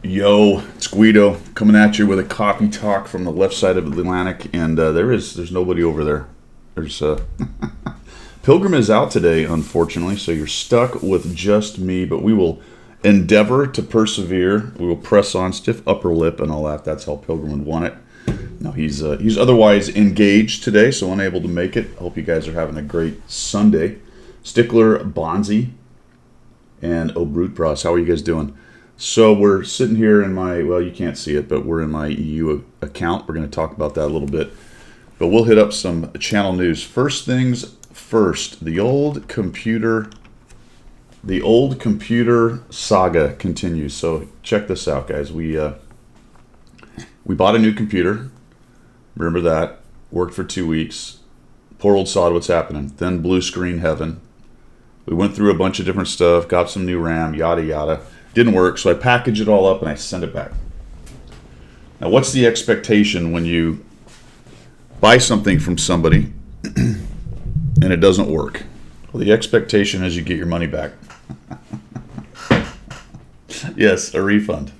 Yo, it's Guido coming at you with a coffee talk from the left side of the Atlantic, and there's nobody over there. There's Pilgrim is out today, unfortunately, so you're stuck with just me. But we will endeavor to persevere. We will press on, stiff upper lip, and all that. That's how Pilgrim would want it. No, he's otherwise engaged today, so unable to make it. Hope you guys are having a great Sunday. Stickler, Bonzi, and O'Brute Bros. How are you guys doing? So we're sitting here in my, well, you can't see it, but we're in my EU account. We're going to talk about that a little bit. But we'll hit up some channel news. First things first, the old computer saga continues. So check this out, guys. We bought a new computer. Remember that. Worked for 2 weeks. Poor old sod, what's happening? Then blue screen heaven. We went through a bunch of different stuff, got some new RAM, yada yada. Didn't work, so I package it all up and I send it back. Now, what's the expectation when you buy something from somebody and it doesn't work? Well, the expectation is you get your money back. Yes, a refund.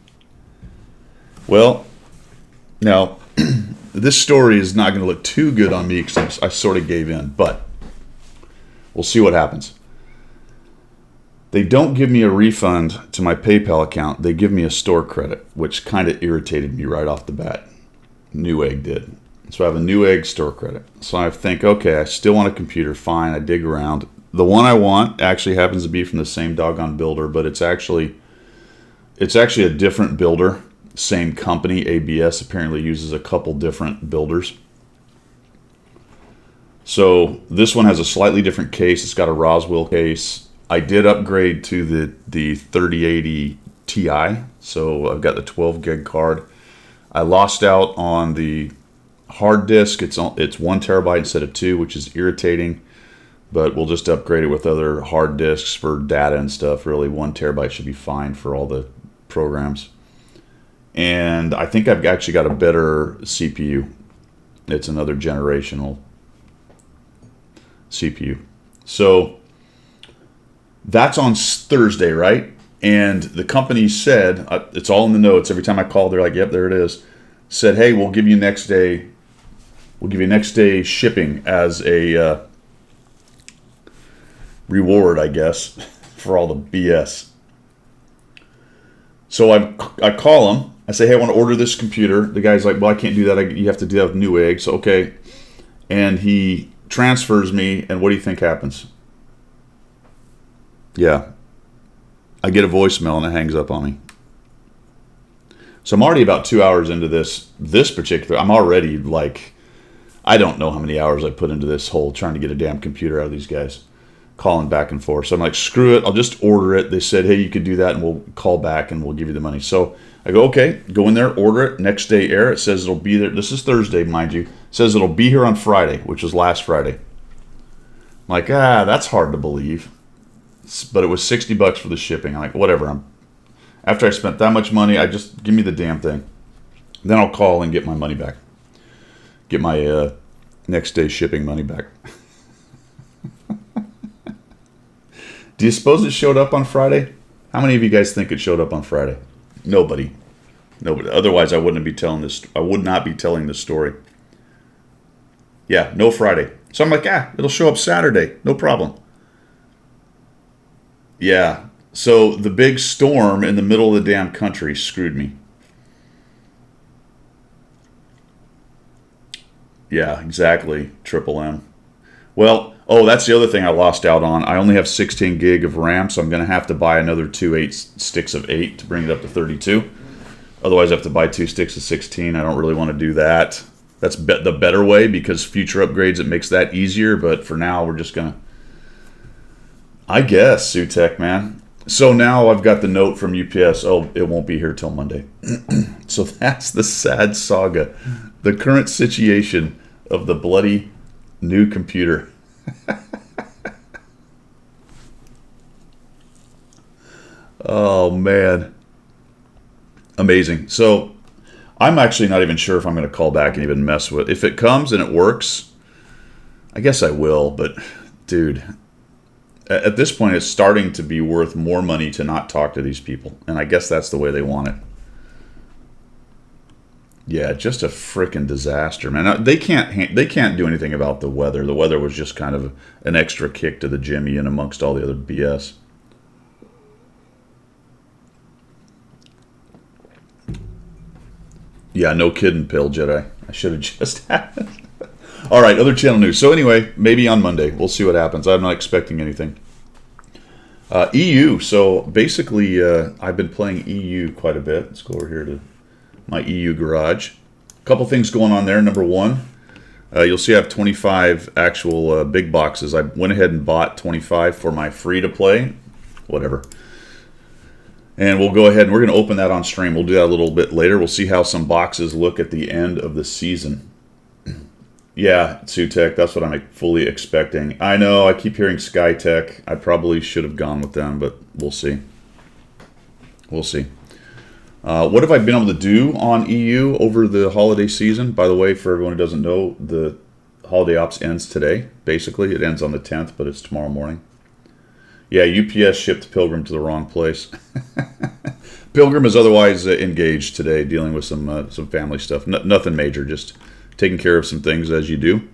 Well, now, this story is not going to look too good on me because I sort of gave in, but we'll see what happens. They don't give me a refund to my PayPal account. They give me a store credit, which kind of irritated me right off the bat. Newegg did. So I have a Newegg store credit. So I think, okay, I still want a computer. Fine, I dig around. The one I want actually happens to be from the same doggone builder, but it's actually a different builder. Same company, ABS, apparently uses a couple different builders. So this one has a slightly different case. It's got a Roswell case. I did upgrade to the 3080 Ti, so I've got the 12 gig card. I lost out on the hard disk. It's 1 terabyte instead of 2, which is irritating, but we'll just upgrade it with other hard disks for data and stuff. Really, 1 terabyte should be fine for all the programs. And I think I've actually got a better CPU. It's another generational CPU. So that's on Thursday, right? And the company said, it's all in the notes. Every time I call, they're like, yep, there it is. Said, hey, we'll give you next day shipping as a reward, I guess, for all the BS. So I call them. I say, hey, I want to order this computer. The guy's like, well, I can't do that. You have to do that with Newegg. So, okay. And he transfers me, and what do you think happens? Yeah. I get a voicemail and it hangs up on me. So I'm already about 2 hours into this particular. I'm already like, I don't know how many hours I put into this whole trying to get a damn computer out of these guys. Calling back and forth. So I'm like, screw it. I'll just order it. They said, hey, you could do that and we'll call back and we'll give you the money. So I go, okay, go in there, order it. Next day air. It says it'll be there. This is Thursday, mind you. It says it'll be here on Friday, which was last Friday. I'm like, that's hard to believe. But it was $60 for the shipping. I'm like, whatever. After I spent that much money, I just give me the damn thing. Then I'll call and get my money back. Get my next day shipping money back. Do you suppose it showed up on Friday? How many of you guys think it showed up on Friday? Nobody. Otherwise, I wouldn't be telling this. I would not be telling this story. Yeah, no Friday. So I'm like, it'll show up Saturday. No problem. Yeah. So the big storm in the middle of the damn country screwed me. Yeah, exactly. Triple M. Well, that's the other thing I lost out on. I only have 16 gig of RAM, so I'm going to have to buy another 2 sticks of 8 to bring it up to 32. Otherwise, I have to buy 2 sticks of 16. I don't really want to do that. That's the better way because future upgrades, it makes that easier. But for now, we're just going to, I guess, Sutek, man. So now I've got the note from UPS. Oh, it won't be here till Monday. So that's the sad saga. The current situation of the bloody new computer. Oh, man. Amazing. So I'm actually not even sure if I'm going to call back and even mess with it. If it comes and it works, I guess I will. But, dude, at this point, it's starting to be worth more money to not talk to these people. And I guess that's the way they want it. Yeah, just a freaking disaster, man. They can't do anything about the weather. The weather was just kind of an extra kick to the Jimmy and amongst all the other BS. Yeah, no kidding, Pill Jedi. I should have just had it. All right, other channel news. So anyway, maybe on Monday. We'll see what happens. I'm not expecting anything. EU. So basically, I've been playing EU quite a bit. Let's go over here to my EU garage. A couple things going on there. Number one, you'll see I have 25 actual big boxes. I went ahead and bought 25 for my free to play, whatever. And we'll go ahead and we're going to open that on stream. We'll do that a little bit later. We'll see how some boxes look at the end of the season. Yeah, Sutek, that's what I'm fully expecting. I know, I keep hearing SkyTech. I probably should have gone with them, but we'll see. We'll see. What have I been able to do on EU over the holiday season? By the way, for everyone who doesn't know, the holiday ops ends today. Basically, it ends on the 10th, but it's tomorrow morning. Yeah, UPS shipped Pilgrim to the wrong place. Pilgrim is otherwise engaged today, dealing with some family stuff. Nothing major, just taking care of some things as you do.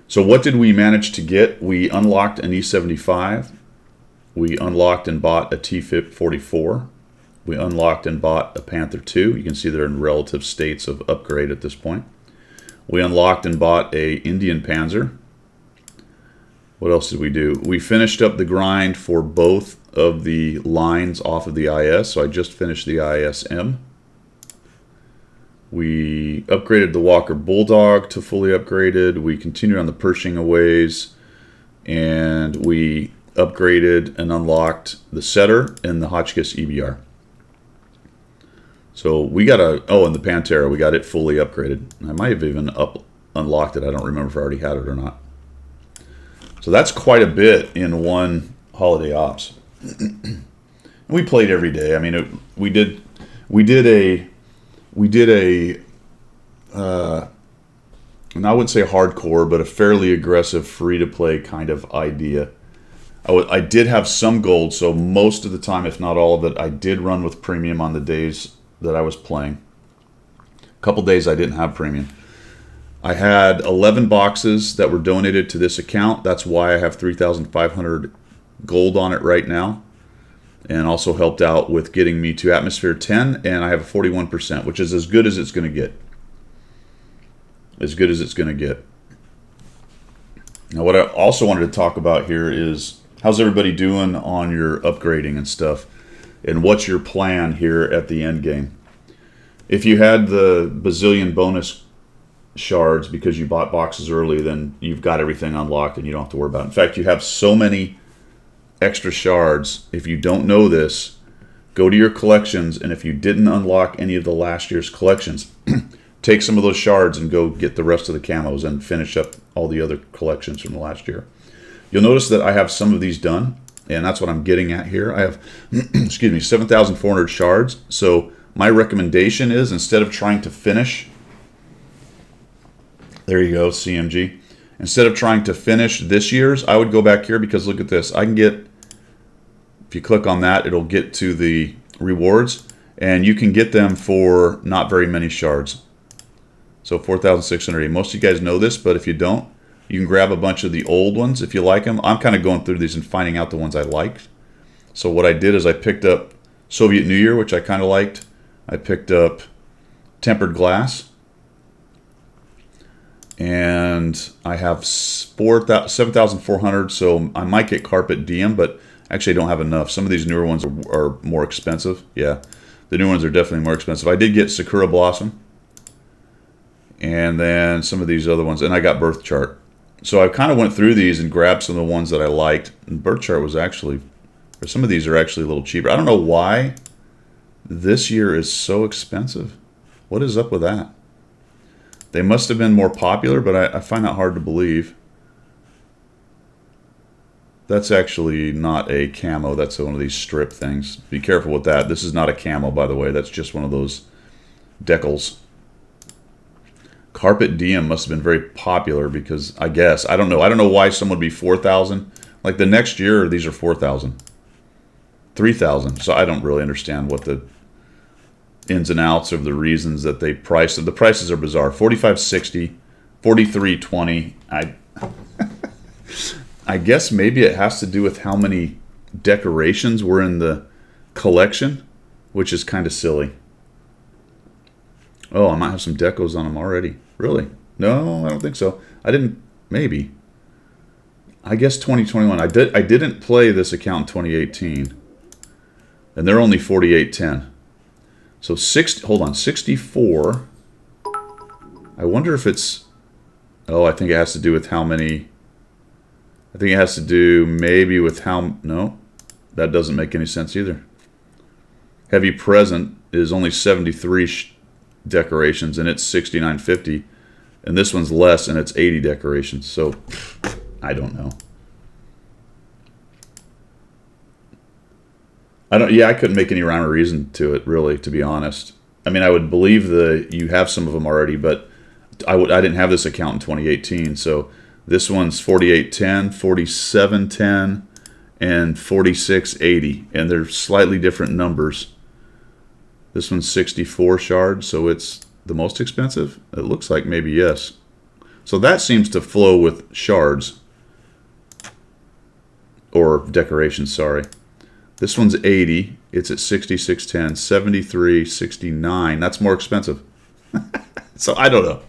So what did we manage to get? We unlocked an E75. We unlocked and bought a T-44. We unlocked and bought a Panther II. You can see they're in relative states of upgrade at this point. We unlocked and bought a Indian Panzer. What else did we do? We finished up the grind for both of the lines off of the IS. So I just finished the ISM. We upgraded the Walker Bulldog to fully upgraded. We continued on the Pershing Aways. And we upgraded and unlocked the Setter and the Hotchkiss EBR. So we got and the Pantera, we got it fully upgraded. I might have even unlocked it. I don't remember if I already had it or not. So that's quite a bit in one holiday ops. We played every day. I mean, we did a and I wouldn't say hardcore, but a fairly aggressive free-to-play kind of idea. I did have some gold, so most of the time, if not all of it, I did run with premium on the days that I was playing. A couple days I didn't have premium. I had 11 boxes that were donated to this account. That's why I have 3,500 gold on it right now. And also helped out with getting me to Atmosphere 10, and I have a 41%, which is as good as it's going to get. As good as it's going to get. Now, what I also wanted to talk about here is how's everybody doing on your upgrading and stuff, and what's your plan here at the end game? If you had the bazillion bonus shards because you bought boxes early, then you've got everything unlocked and you don't have to worry about it. In fact, you have so many extra shards. If you don't know this, go to your collections, and if you didn't unlock any of the last year's collections, take some of those shards and go get the rest of the camos and finish up all the other collections from the last year. You'll notice that I have some of these done, and that's what I'm getting at here. I have, excuse me, 7,400 shards. So my recommendation is, instead of trying to finish, there you go, CMG. Instead of trying to finish this year's, I would go back here, because look at this. I can get, if you click on that, it'll get to the rewards, and you can get them for not very many shards. So 4,680. Most of you guys know this, but if you don't, you can grab a bunch of the old ones if you like them. I'm kind of going through these and finding out the ones I liked. So what I did is I picked up Soviet New Year, which I kind of liked. I picked up Tempered Glass. And I have 7,400, so I might get Carpet Diem, but actually I don't have enough. Some of these newer ones are more expensive. Yeah, the new ones are definitely more expensive. I did get Sakura Blossom, and then some of these other ones, and I got Birth Chart. So I kind of went through these and grabbed some of the ones that I liked. And Birth Chart was actually, or some of these are actually a little cheaper. I don't know why this year is so expensive. What is up with that? They must have been more popular, but I find that hard to believe. That's actually not a camo. That's one of these strip things. Be careful with that. This is not a camo, by the way. That's just one of those decals. Carpet Diem must have been very popular because, I guess, I don't know. I don't know why someone would be 4,000. Like the next year, these are 4,000. 3,000. So I don't really understand what the ins and outs of the reasons that they priced it. The prices are bizarre. 45.60, 43.20. I guess maybe it has to do with how many decorations were in the collection, which is kind of silly. Oh, I might have some decos on them already. Really? No, I don't think so. I didn't. Maybe. I guess 2021. I didn't play this account in 2018, and they're only 48.10. So 60. Hold on, 64. I wonder if it's. Oh, I think it has to do with how many. I think it has to do maybe with how. No, that doesn't make any sense either. Heavy Present is only 73 decorations, and it's 69.50, and this one's less, and it's 80 decorations. So I don't know. I couldn't make any rhyme or reason to it, really, to be honest. I mean, I would believe you have some of them already, but I didn't have this account in 2018, so this one's 48.10, 47.10, and 46.80, and they're slightly different numbers. This one's 64 shards, so it's the most expensive? It looks like maybe yes. So that seems to flow with shards. Or decorations, sorry. This one's 80. It's at 66.10, 73.69. That's more expensive. So I don't know.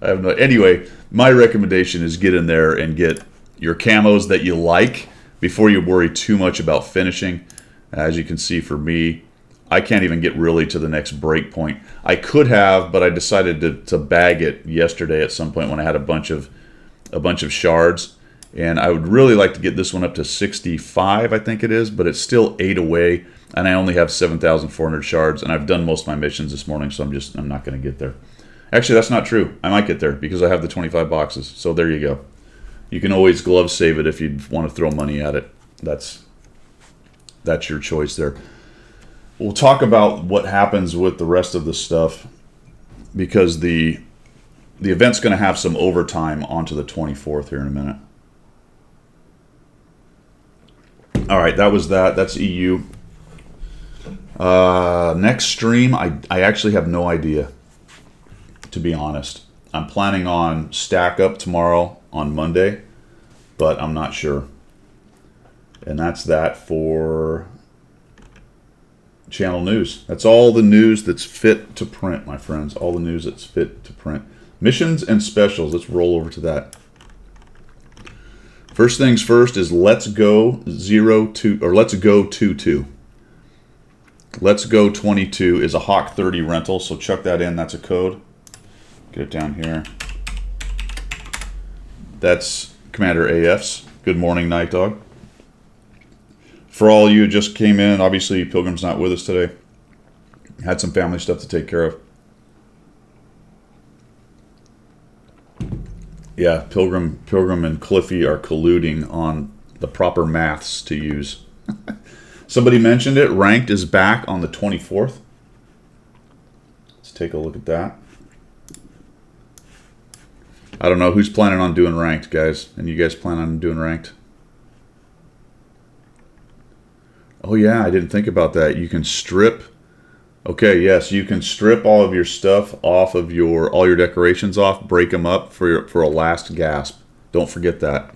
I have no. Anyway, my recommendation is get in there and get your camos that you like before you worry too much about finishing. As you can see, for me, I can't even get really to the next break point. I could have, but I decided to bag it yesterday at some point when I had a bunch of shards. And I would really like to get this one up to 65, I think it is, but it's still 8 away, and I only have 7,400 shards, and I've done most of my missions this morning, so I'm not going to get there. Actually, that's not true. I might get there because I have the 25 boxes. So there you go. You can always glove save it if you want to throw money at it. That's your choice there. We'll talk about what happens with the rest of the stuff because the event's going to have some overtime onto the 24th here in a minute. All right, that was that. That's EU. Next stream, I actually have no idea, to be honest. I'm planning on Stack Up tomorrow on Monday, but I'm not sure. And that's that for channel news. That's all the news that's fit to print, my friends. All the news that's fit to print. Missions and specials. Let's roll over to that. First things first is Let's Go 02 or Let's Go 22. Let's Go 22 is a Hawk 30 rental, so chuck that in. That's a code. Get it down here. That's Commander AF's. Good morning, Night Dog. For all you who just came in, obviously Pilgrim's not with us today. Had some family stuff to take care of. Yeah, Pilgrim and Cliffy are colluding on the proper maths to use. Somebody mentioned it. Ranked is back on the 24th. Let's take a look at that. I don't know who's planning on doing ranked, guys. And you guys plan on doing ranked? Oh yeah, I didn't think about that. You can strip. Okay, yes, you can strip all of your stuff off of all your decorations off, break them up for a last gasp. Don't forget that.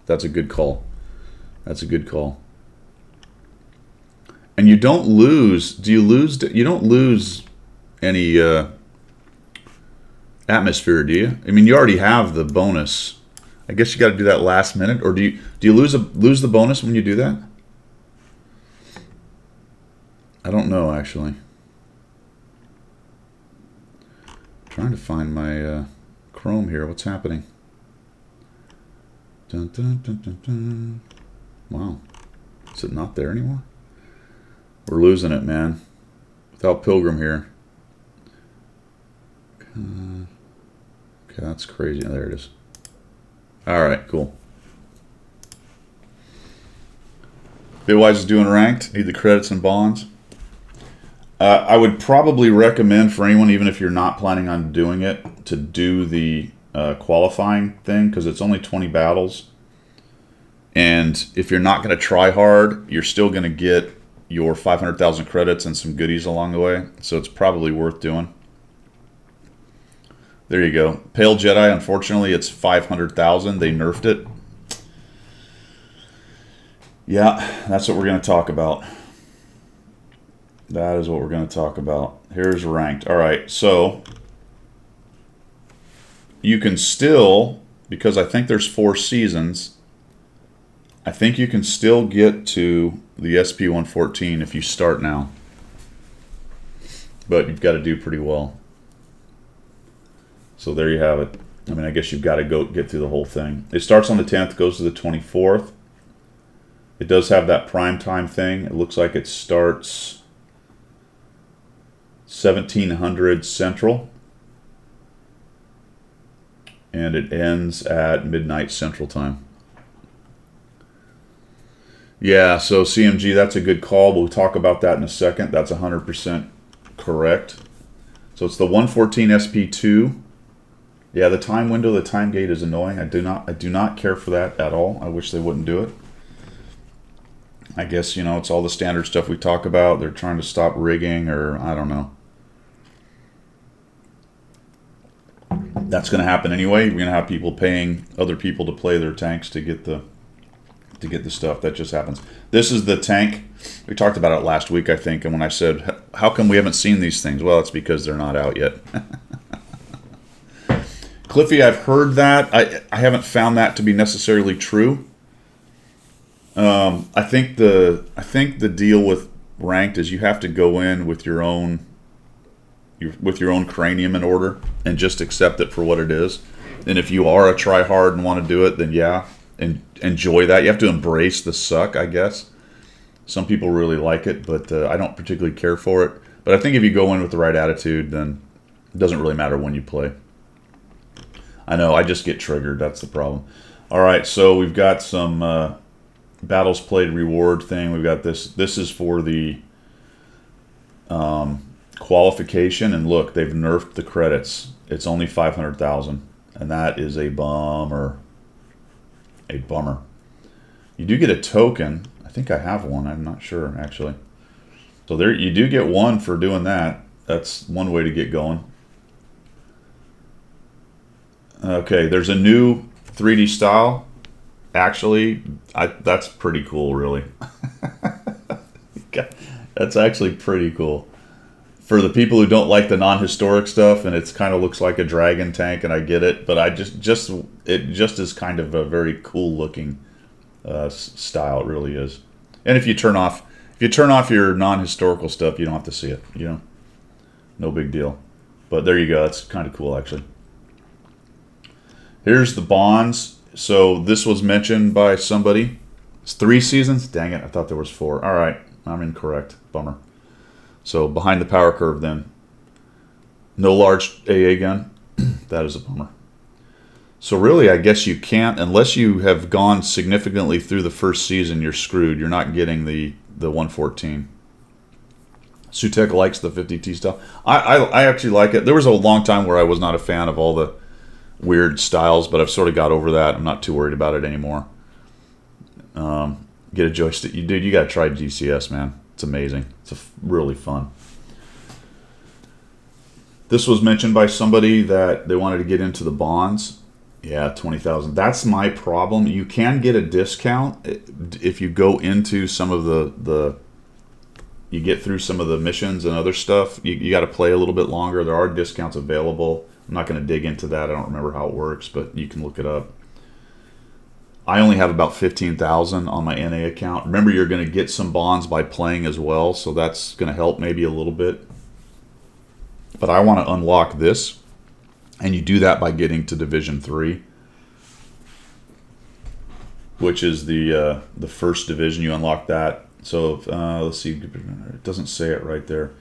That's a good call. That's a good call. And you don't lose. Do you lose? You don't lose any atmosphere, do you? I mean, you already have the bonus. I guess you got to do that last minute, or do you lose the bonus when you do that? I don't know, actually. Trying to find my Chrome here. What's happening? Dun, dun, dun, dun, dun. Wow. Is it not there anymore? We're losing it, man. Without Pilgrim here. Okay, that's crazy. Oh, there it is. All right, cool. Bitwise is doing ranked. Need the credits and bonds. I would probably recommend for anyone, even if you're not planning on doing it, to do the qualifying thing because it's only 20 battles. And if you're not going to try hard, you're still going to get your 500,000 credits and some goodies along the way. So it's probably worth doing. There you go. Pale Jedi, unfortunately, it's 500,000. They nerfed it. Yeah, that's what we're going to talk about. That is what we're going to talk about. Here's ranked. All right, so you can still, because I think there's 4 seasons, I think you can still get to the SP-114 if you start now. But you've got to do pretty well. So there you have it. I mean, I guess you've got to go get through the whole thing. It starts on the 10th, goes to the 24th. It does have that prime time thing. It looks like it starts 1700 Central. And it ends at midnight Central Time. Yeah, so CMG, that's a good call. We'll talk about that in a second. That's 100% correct. So it's the 114 SP2. Yeah, the time window, the time gate is annoying. I do not care for that at all. I wish they wouldn't do it. I guess, you know, it's all the standard stuff we talk about. They're trying to stop rigging, or I don't know. That's going to happen anyway. We're going to have people paying other people to play their tanks to get the stuff. That just happens. This is the tank. We talked about it last week, I think, and when I said, how come we haven't seen these things? Well, it's because they're not out yet. Cliffy, I've heard that. I haven't found that to be necessarily true. I think the deal with ranked is you have to go in with your own cranium in order and just accept it for what it is. And if you are a try hard and want to do it, then yeah, and enjoy that. You have to embrace the suck, I guess. Some people really like it, but I don't particularly care for it. But I think if you go in with the right attitude, then it doesn't really matter when you play. I know, I just get triggered. That's the problem. All right, so we've got some battles played reward thing. We've got this. This is for the qualification, and look, they've nerfed the credits. It's only 500,000, and that is a bummer. A bummer. You do get a token. I think I have one. I'm not sure, actually. So there, you do get one for doing that. That's one way to get going. Okay, there's a new 3D style. Actually, that's pretty cool, really. That's actually pretty cool. For the people who don't like the non-historic stuff, and it kind of looks like a dragon tank, and I get it, but it just is kind of a very cool looking style. It really is. And if you turn off your non-historical stuff, you don't have to see it. You know, no big deal. But there you go. That's kind of cool, actually. Here's the bonds. So this was mentioned by somebody. It's 3 seasons. Dang it! I thought there was 4. All right, I'm incorrect. Bummer. So behind the power curve then. No large AA gun. That is a bummer. So really, I guess you can't, unless you have gone significantly through the first season, you're screwed. You're not getting the 114. Sutek likes the 50T stuff. I actually like it. There was a long time where I was not a fan of all the weird styles, but I've sort of got over that. I'm not too worried about it anymore. Get a joystick. Dude, you got to try GCS, man. It's amazing. It's really fun. This was mentioned by somebody that they wanted to get into the bonds. Yeah, 20,000. That's my problem. You can get a discount if you go into some of the you get through some of the missions and other stuff. You got to play a little bit longer. There are discounts available. I'm not going to dig into that. I don't remember how it works, but you can look it up. I only have about 15,000 on my NA account. Remember, you're going to get some bonds by playing as well, so that's going to help maybe a little bit. But I want to unlock this, and you do that by getting to Division 3, which is the first division. You unlock that. So let's see. It doesn't say it right there.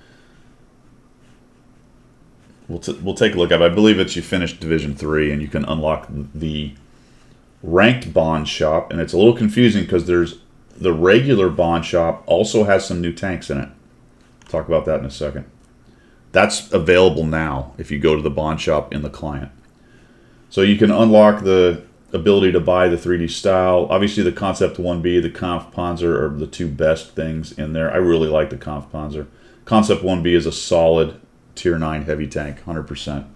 We'll take a look at it. I believe it's you finish Division 3, and you can unlock the ranked bond shop, and it's a little confusing because there's the regular bond shop also has some new tanks in it. Talk about that in a second. That's available now if you go to the bond shop in the client. So you can unlock the ability to buy the 3D style. Obviously, the Concept 1B, the Kampfpanzer are the two best things in there. I really like the Kampfpanzer. Concept 1B is a solid Tier 9 heavy tank, 100%.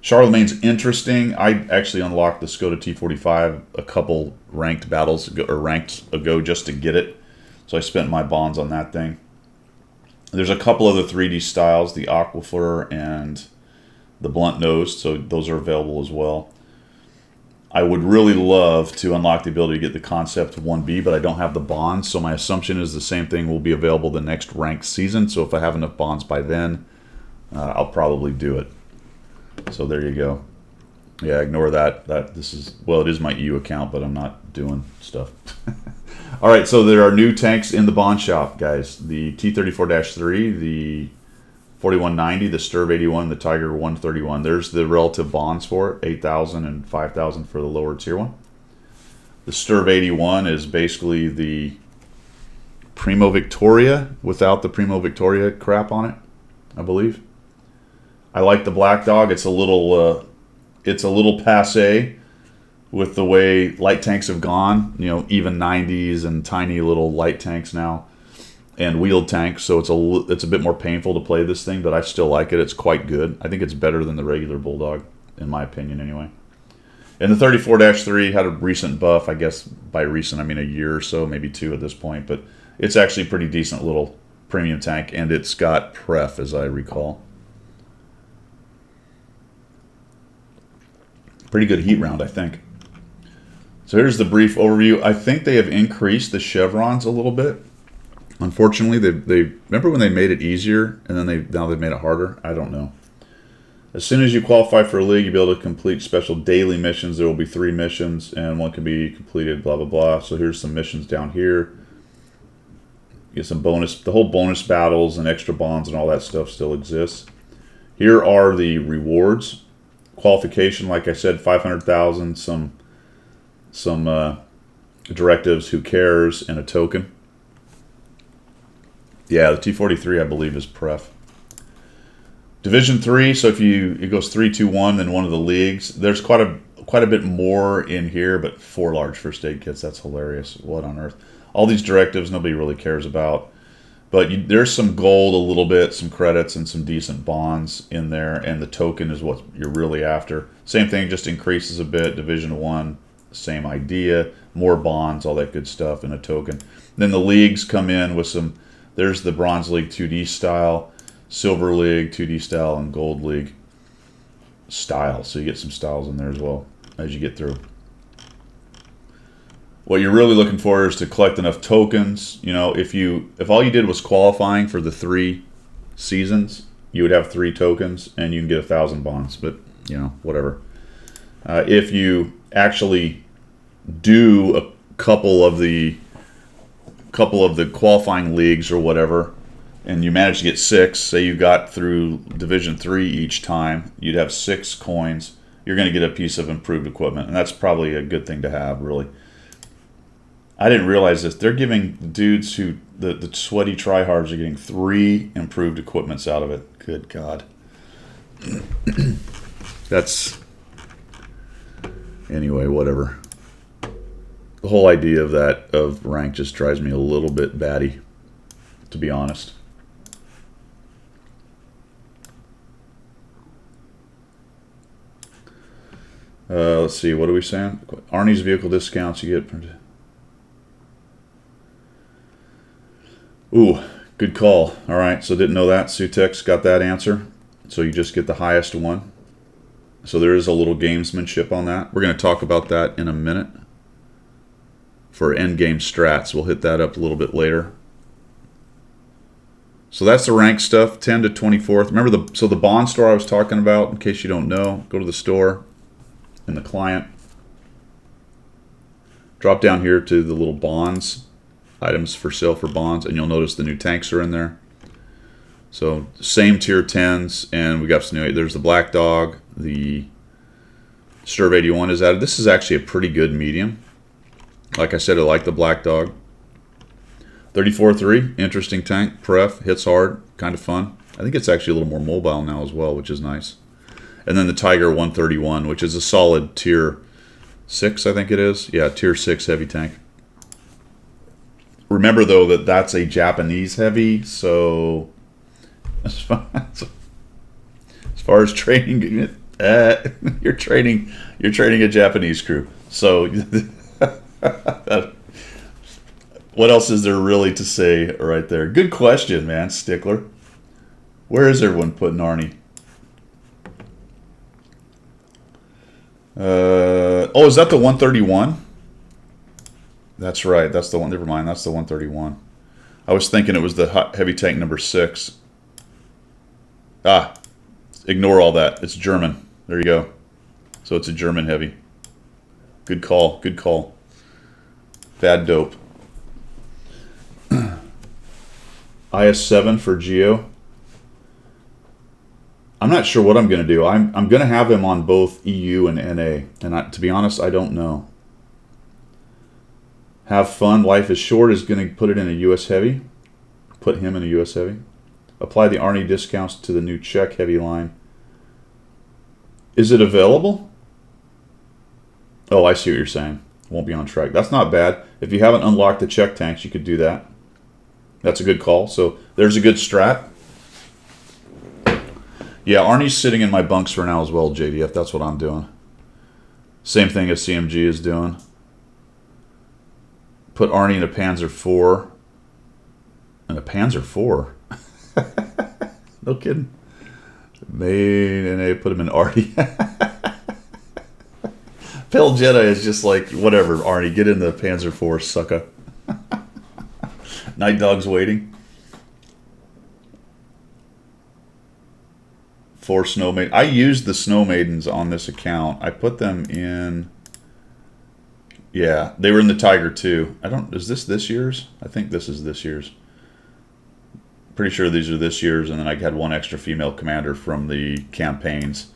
Charlemagne's interesting. I actually unlocked the Skoda T45 a couple ranked battles ago, or ranked ago just to get it. So I spent my bonds on that thing. There's a couple other 3D styles, the Aquifer and the Blunt Nose, so those are available as well. I would really love to unlock the ability to get the Concept 1B, but I don't have the bonds, so my assumption is the same thing will be available the next ranked season. So if I have enough bonds by then, I'll probably do it. So there you go. Yeah, ignore that. This is, well, it is my EU account, but I'm not doing stuff. All right, so there are new tanks in the bond shop, guys. The T-34-3, the 4190, the Sturv 81, the Tiger 131. There's the relative bonds for it, 8,000 and 5,000 for the lower tier one. The Sturv 81 is basically the Primo Victoria without the Primo Victoria crap on it, I believe. I like the Black Dog. It's a little passe with the way light tanks have gone. You know, even 90s and tiny little light tanks now, and wheeled tanks. So it's a bit more painful to play this thing, but I still like it. It's quite good. I think it's better than the regular Bulldog, in my opinion, anyway. And the 34-3 had a recent buff. I guess by recent I mean a year or so, maybe 2 at this point. But it's actually a pretty decent little premium tank, and it's got pref, as I recall. Pretty good heat round, I think. So here's the brief overview. I think they have increased the chevrons a little bit. Unfortunately, they remember when they made it easier, and then now they've made it harder. I don't know. As soon as you qualify for a league, you'll be able to complete special daily missions. There will be 3 missions, and one can be completed. Blah blah blah. So here's some missions down here. Get some bonus. The whole bonus battles and extra bonds and all that stuff still exists. Here are the rewards. Qualification, like I said, 500,000, some directives, who cares, and a token. Yeah, the T43 I believe is pref. Division 3, so if it goes 3-2-1, then one of the leagues. There's quite a bit more in here, but 4 large first aid kits. That's hilarious. What on earth? All these directives nobody really cares about. But there's some gold a little bit, some credits, and some decent bonds in there. And the token is what you're really after. Same thing, just increases a bit. Division 1, same idea. More bonds, all that good stuff, and a token. Then the leagues come in with some. There's the Bronze League 2D style, Silver League 2D style, and Gold League style. So you get some styles in there as well as you get through. What you're really looking for is to collect enough tokens. You know, if all you did was qualifying for the 3 seasons, you would have 3 tokens, and you can get 1,000 bonds. But you know, whatever. If you actually do a couple of the qualifying leagues or whatever, and you manage to get 6, say you got through Division 3 each time, you'd have 6 coins. You're going to get a piece of improved equipment, and that's probably a good thing to have, really. I didn't realize this. They're giving dudes who, the sweaty tryhards are getting 3 improved equipments out of it. Good God. That's, anyway, whatever. The whole idea of rank just drives me a little bit batty, to be honest. Let's see, what are we saying? Arnie's vehicle discounts you get. Ooh, good call. All right, so didn't know that. Sutex got that answer. So you just get the highest one. So there is a little gamesmanship on that. We're going to talk about that in a minute. For Endgame Strats, we'll hit that up a little bit later. So that's the rank stuff, 10 to 24th. Remember the bond store I was talking about, in case you don't know, go to the store in the client. Drop down here to the little bonds, items for sale for bonds, and you'll notice the new tanks are in there. So same tier 10s, and we got some new. There's the Black Dog, the Sturv 81 is added. This is actually a pretty good medium. Like I said, I like the Black Dog. 34-3, interesting tank, pref, hits hard, kind of fun. I think it's actually a little more mobile now as well, which is nice. And then the Tiger 131, which is a solid tier 6, I think it is. Yeah, tier 6 heavy tank. Remember, though, that that's a Japanese heavy, so as far as training, you're training a Japanese crew. So what else is there really to say right there? Good question, man, Stickler. Where is everyone putting Arnie? Oh, is that the 131? That's right. That's the one. Never mind. That's the 131. I was thinking it was the heavy tank number 6. Ah, ignore all that. It's German. There you go. So it's a German heavy. Good call. Good call. Bad dope. IS-7 for Geo. I'm not sure what I'm going to do. I'm going to have him on both EU and NA. And to be honest, I don't know. Have fun. Life is short is going to put it in a US heavy. Put him in a US heavy. Apply the Arnie discounts to the new Czech heavy line. Is it available? Oh, I see what you're saying. Won't be on track. That's not bad. If you haven't unlocked the Czech tanks, you could do that. That's a good call. So there's a good strat. Yeah, Arnie's sitting in my bunks for now as well, JDF. That's what I'm doing. Same thing as CMG is doing. Put Arnie in a Panzer IV. In a Panzer IV? No kidding. Main NA, put him in Arnie. Pale Jedi is just like, whatever, Arnie, get in the Panzer IV, sucka. Night Dog's waiting. 4 Snow Maidens. I used the Snow Maidens on this account. I put them in... Yeah, they were in the Tiger too. Is this year's? I think this is this year's. Pretty sure these are this year's, and then I had one extra female commander from the campaigns.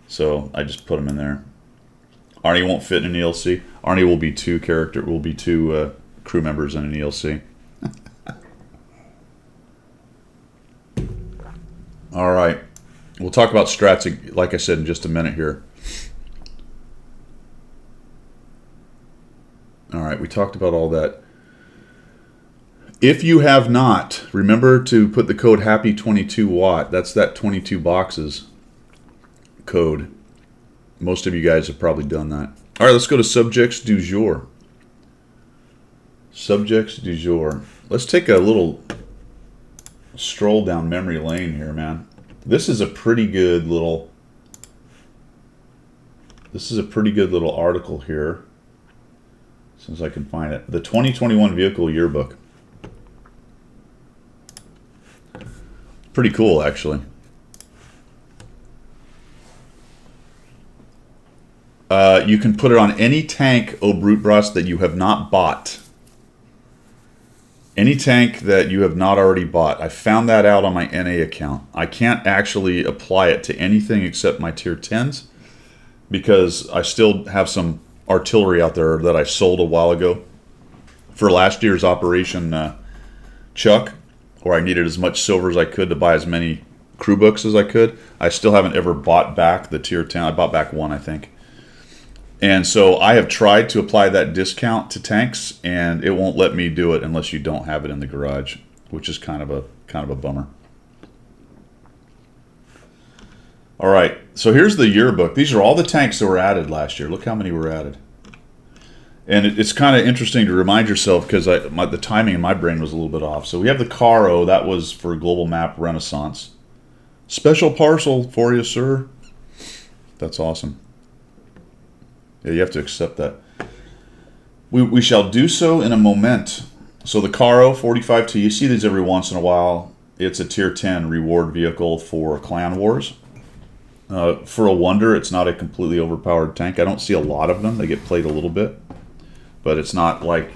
So I just put them in there. Arnie won't fit in an ELC. Arnie will be two crew members in an ELC. All right. We'll talk about strats, like I said, in just a minute here. All right, we talked about all that. If you have not, remember to put the code HAPPY22WATT. That's that 22 boxes code. Most of you guys have probably done that. All right, let's go to subjects du jour. Subjects du jour. Let's take a little stroll down memory lane here, man. This is a pretty good little article here. Since I can find it. The 2021 Vehicle Yearbook. Pretty cool, actually. You can put it on any tank, O Brutebras, that you have not bought. Any tank that you have not already bought. I found that out on my NA account. I can't actually apply it to anything except my tier 10s because I still have some artillery out there that I sold a while ago for last year's Operation Chuck, where I needed as much silver as I could to buy as many crew books as I could. I still haven't ever bought back the tier 10. I bought back one, I think. And so I have tried to apply that discount to tanks, and it won't let me do it unless you don't have it in the garage, which is kind of a bummer. All right, so here's the yearbook. These are all the tanks that were added last year. Look how many were added. And it's kind of interesting to remind yourself because the timing in my brain was a little bit off. So we have the Caro. That was for Global Map Renaissance. Special parcel for you, sir. That's awesome. Yeah, you have to accept that. We shall do so in a moment. So the Caro 45T, you see these every once in a while. It's a tier 10 reward vehicle for Clan Wars. For a wonder, it's not a completely overpowered tank. I don't see a lot of them. They get played a little bit, but it's not like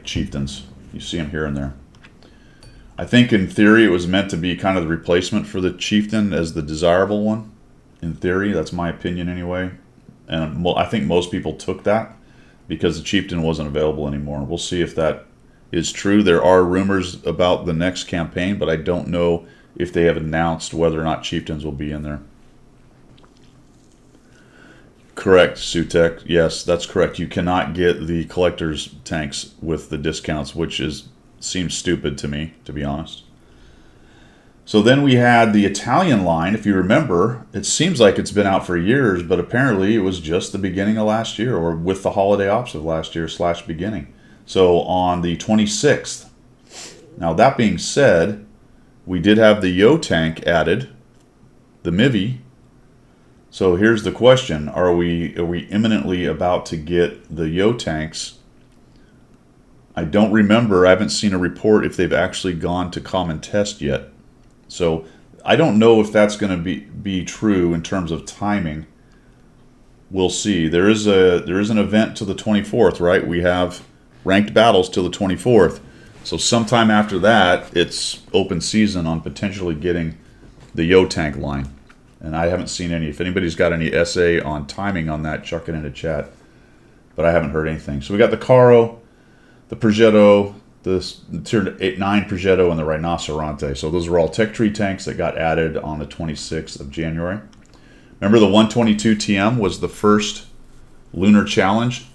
Chieftains. You see them here and there. I think in theory it was meant to be kind of the replacement for the Chieftain as the desirable one. In theory, that's my opinion anyway. And I think most people took that because the Chieftain wasn't available anymore. We'll see if that is true. There are rumors about the next campaign, but I don't know if they have announced whether or not Chieftains will be in there. Correct, Sutek. Yes, that's correct. You cannot get the collector's tanks with the discounts, which seems stupid to me, to be honest. So then we had the Italian line. If you remember, it seems like it's been out for years, but apparently it was just the beginning of last year, or with the holiday ops of last year / beginning. So on the 26th. Now that being said, we did have the Yo tank added, the Mivi. So here's the question: Are we imminently about to get the Yo tanks? I don't remember. I haven't seen a report if they've actually gone to common test yet. So I don't know if that's going to be true in terms of timing. We'll see. There is an event till the 24th, right? We have ranked battles till the 24th. So sometime after that, it's open season on potentially getting the Yo tank line. And I haven't seen any. If anybody's got any essay on timing on that, chuck it into chat. But I haven't heard anything. So we got the Caro, the Progetto, the Tier 9 Progetto, and the Rinoceronte. So those are all Tech Tree tanks that got added on the 26th of January. Remember, the 122 TM was the first lunar challenge.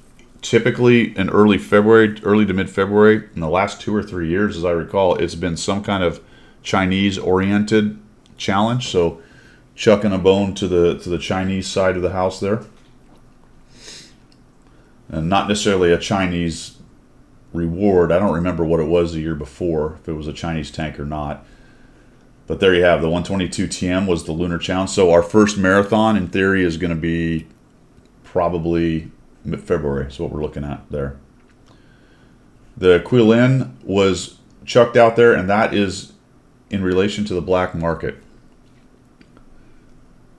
Typically in early to mid-February. In the last 2 or 3 years, as I recall, it's been some kind of Chinese-oriented challenge. So chucking a bone to the Chinese side of the house there. And not necessarily a Chinese reward. I don't remember what it was the year before, if it was a Chinese tank or not. But there you have, the 122 TM was the lunar challenge. So our first marathon, in theory, is going to be probably mid-February. That's what we're looking at there. The Quilin was chucked out there, and that is in relation to the black market.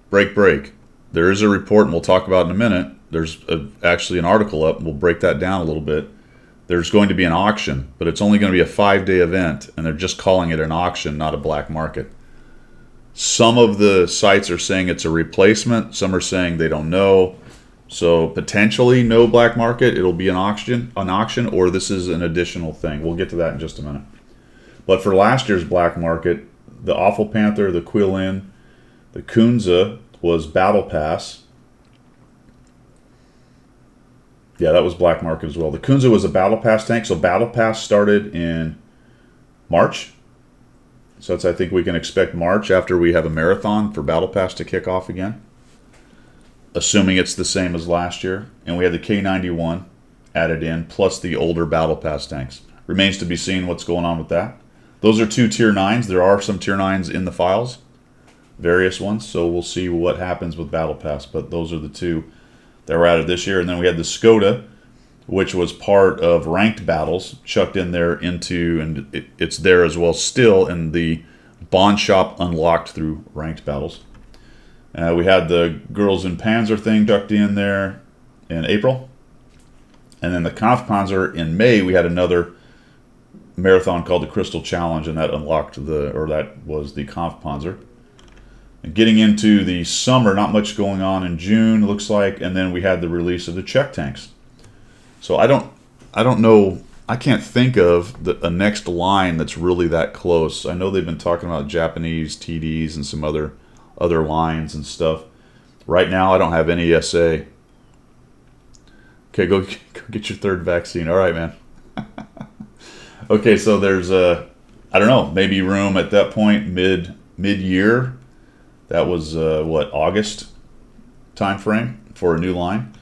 Break. There is a report, and we'll talk about it in a minute. There's actually an article up, and we'll break that down a little bit. There's going to be an auction, but it's only going to be a 5-day event, and they're just calling it an auction, not a black market. Some of the sites are saying it's a replacement. Some are saying they don't know. So potentially no black market. It'll be an auction, or this is an additional thing. We'll get to that in just a minute. But for last year's black market, the Awful Panther, the Quilin, the Kunza was Battle Pass. Yeah, that was black market as well. The Kunza was a Battle Pass tank. So Battle Pass started in March. So I think we can expect March after we have a marathon for Battle Pass to kick off again. Assuming it's the same as last year. And we had the K91 added in, plus the older Battle Pass tanks. Remains to be seen what's going on with that. Those are 2 Tier 9s. There are some Tier 9s in the files. Various ones. So we'll see what happens with Battle Pass. But those are the 2 that were added this year. And then we had the Skoda, which was part of ranked battles, chucked in there into, and it's there as well still in the Bond Shop unlocked through ranked battles. We had the Girls in Panzer thing chucked in there in April. And then the Kampfpanzer in May, we had another marathon called the Crystal Challenge, and that unlocked that was the Kampfpanzer. And getting into the summer, not much going on in June, looks like, and then we had the release of the Czech tanks. So I don't know, I can't think of a next line that's really that close. I know they've been talking about Japanese TDs and some other lines and stuff. Right now, I don't have any SA. Okay, go get your 3rd vaccine. All right, man. Okay, so there's I don't know, maybe room at that point mid-year. That was August time frame for a new line.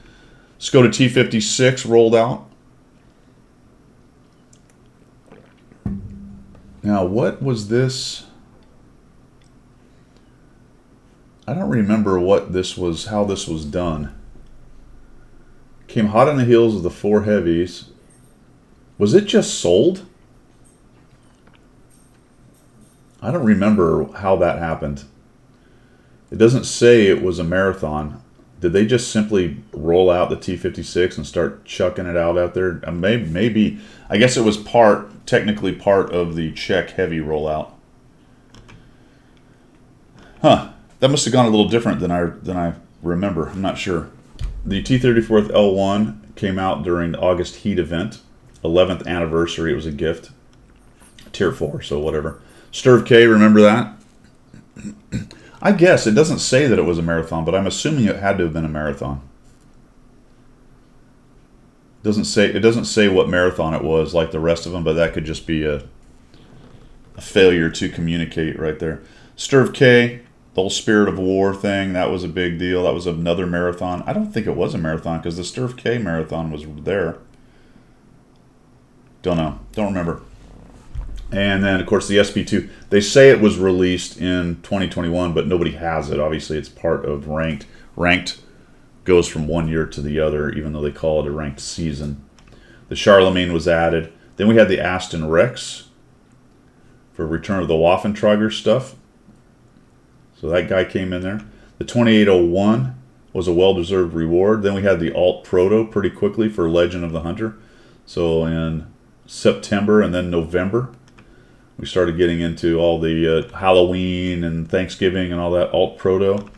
Skoda T56 rolled out. Now, what was this? I don't remember what this was, how this was done. Came hot on the heels of the 4 heavies. Was it just sold? I don't remember how that happened. It doesn't say it was a marathon. Did they just simply roll out the T56 and start chucking it out there? Maybe. I guess it was technically part of the Czech heavy rollout. Huh. That must have gone a little different than I remember. I'm not sure. The T-34th L1 came out during the August Heat event. 11th anniversary. It was a gift. Tier 4, so whatever. Sturv K, remember that? I guess it doesn't say that it was a marathon, but I'm assuming it had to have been a marathon. It doesn't say what marathon it was like the rest of them, but that could just be a failure to communicate right there. Sturv K, the whole Spirit of War thing, that was a big deal. That was another marathon. I don't think it was a marathon because the Sturv K marathon was there. Don't know. Don't remember. And then, of course, the SP2. They say it was released in 2021, but nobody has it. Obviously, it's part of Ranked. Ranked goes from one year to the other, even though they call it a ranked season. The Charlemagne was added. Then we had the Aston Rex for Return of the Waffentrager stuff. So that guy came in there. The 2801 was a well-deserved reward. Then we had the Alt Proto pretty quickly for Legend of the Hunter. So in September and then November, we started getting into all the Halloween and Thanksgiving and all that Alt Proto.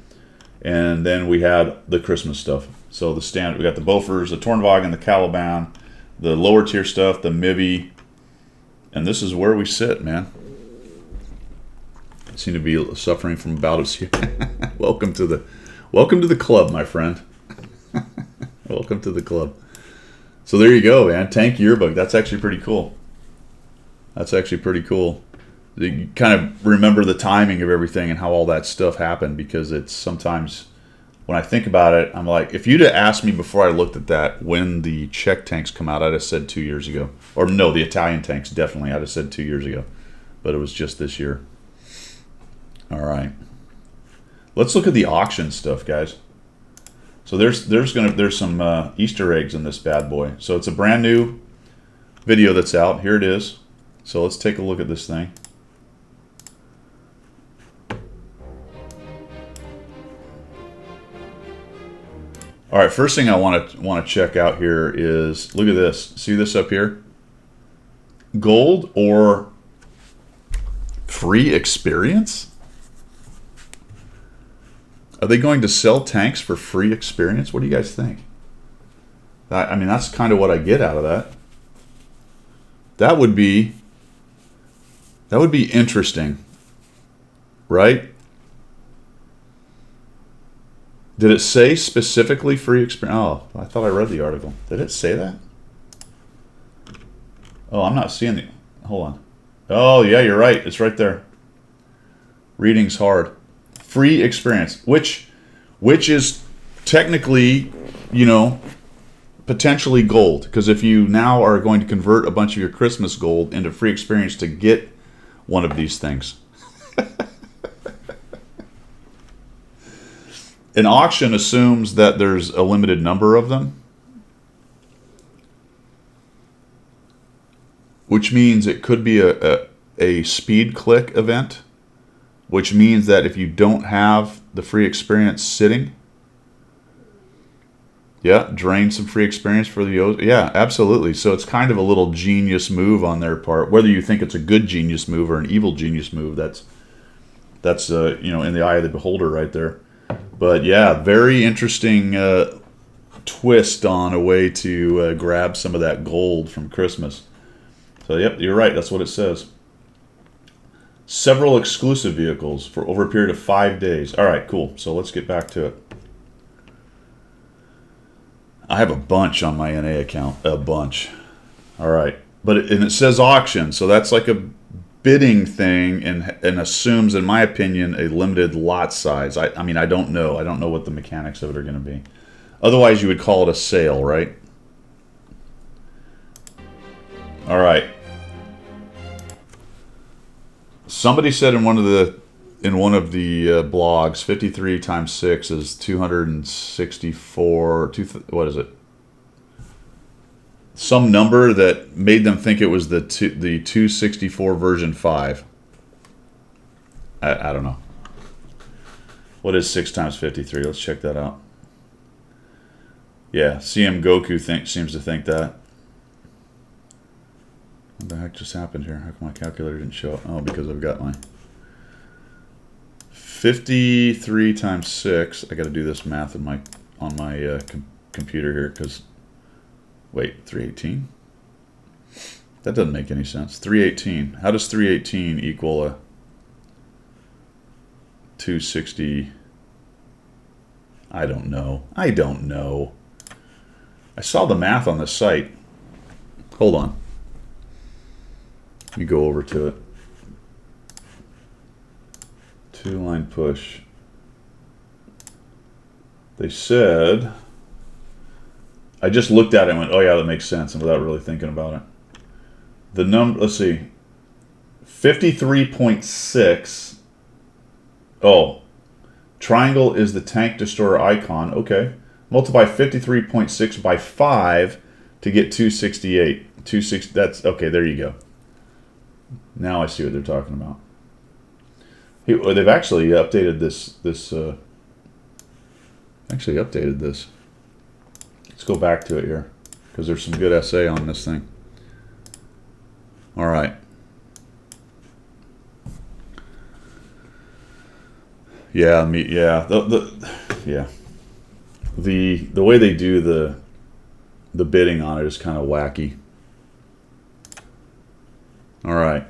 And then we had the Christmas stuff. So the standard, we got the Bofors, the Tornwagen, the Caliban, the lower tier stuff, the Mivi. And this is where we sit, man. I seem to be suffering from a bout of welcome to the club, my friend. Welcome to the club. So there you go, man. Tank Yearbook. That's actually pretty cool. That's actually pretty cool. You kind of remember the timing of everything and how all that stuff happened, because it's sometimes when I think about it, I'm like, if you'd have asked me before I looked at that when the Czech tanks come out, I'd have said 2 years ago. Or no, the Italian tanks, definitely. I'd have said 2 years ago. But it was just this year. All right. Let's look at the auction stuff, guys. So there's some Easter eggs in this bad boy. So it's a brand new video that's out. Here it is. So let's take a look at this thing. All right, first thing I want to check out here is, look at this. See this up here? Gold or free experience? Are they going to sell tanks for free experience? What do you guys think? I mean, that's kind of what I get out of that. That would be interesting, right? Did it say specifically free experience? Oh, I thought I read the article. Did it say that? Oh, I'm not seeing the... Hold on. Oh, yeah, you're right. It's right there. Reading's hard. Free experience, which is technically, you know, potentially gold. Because if you now are going to convert a bunch of your Christmas gold into free experience to get one of these things. An auction assumes that there's a limited number of them, which means it could be a speed click event, which means that if you don't have the free experience sitting, yeah, drain some free experience for the... Yeah, absolutely. So it's kind of a little genius move on their part. Whether you think it's a good genius move or an evil genius move, that's you know, in the eye of the beholder right there. But yeah, very interesting twist on a way to grab some of that gold from Christmas. So yep, you're right. That's what it says. Several exclusive vehicles for over a period of 5 days. All right, cool. So let's get back to it. I have a bunch on my NA account. A bunch. All right. And it says auction. So that's like a bidding thing and assumes, in my opinion, a limited lot size. I mean, I don't know. I don't know what the mechanics of it are going to be. Otherwise, you would call it a sale, right? All right. Somebody said in one of the blogs, 53 times 6 is 264. What is it? Some number that made them think it was the 264 version 5. I don't know. What is 6 times 53? Let's check that out. Yeah, CM Goku seems to think that. What the heck just happened here? How come my calculator didn't show up? Oh, because I've got my 53 times 6. I got to do this math on my computer here because... Wait, 318? That doesn't make any sense. 318. How does 318 equal a 260? I don't know. I saw the math on the site. Hold on. Let me go over to it. Two-line push. They said, I just looked at it and went, oh yeah, that makes sense, and without really thinking about it. The number, let's see, 53.6. Oh, triangle is the tank destroyer icon. Okay. Multiply 53.6 by 5 to get 268. 260, that's, okay, there you go. Now I see what they're talking about. They've actually updated this. Actually updated this. Let's go back to it here, because there's some good essay on this thing. All right. Yeah, the way they do the bidding on it is kind of wacky. All right.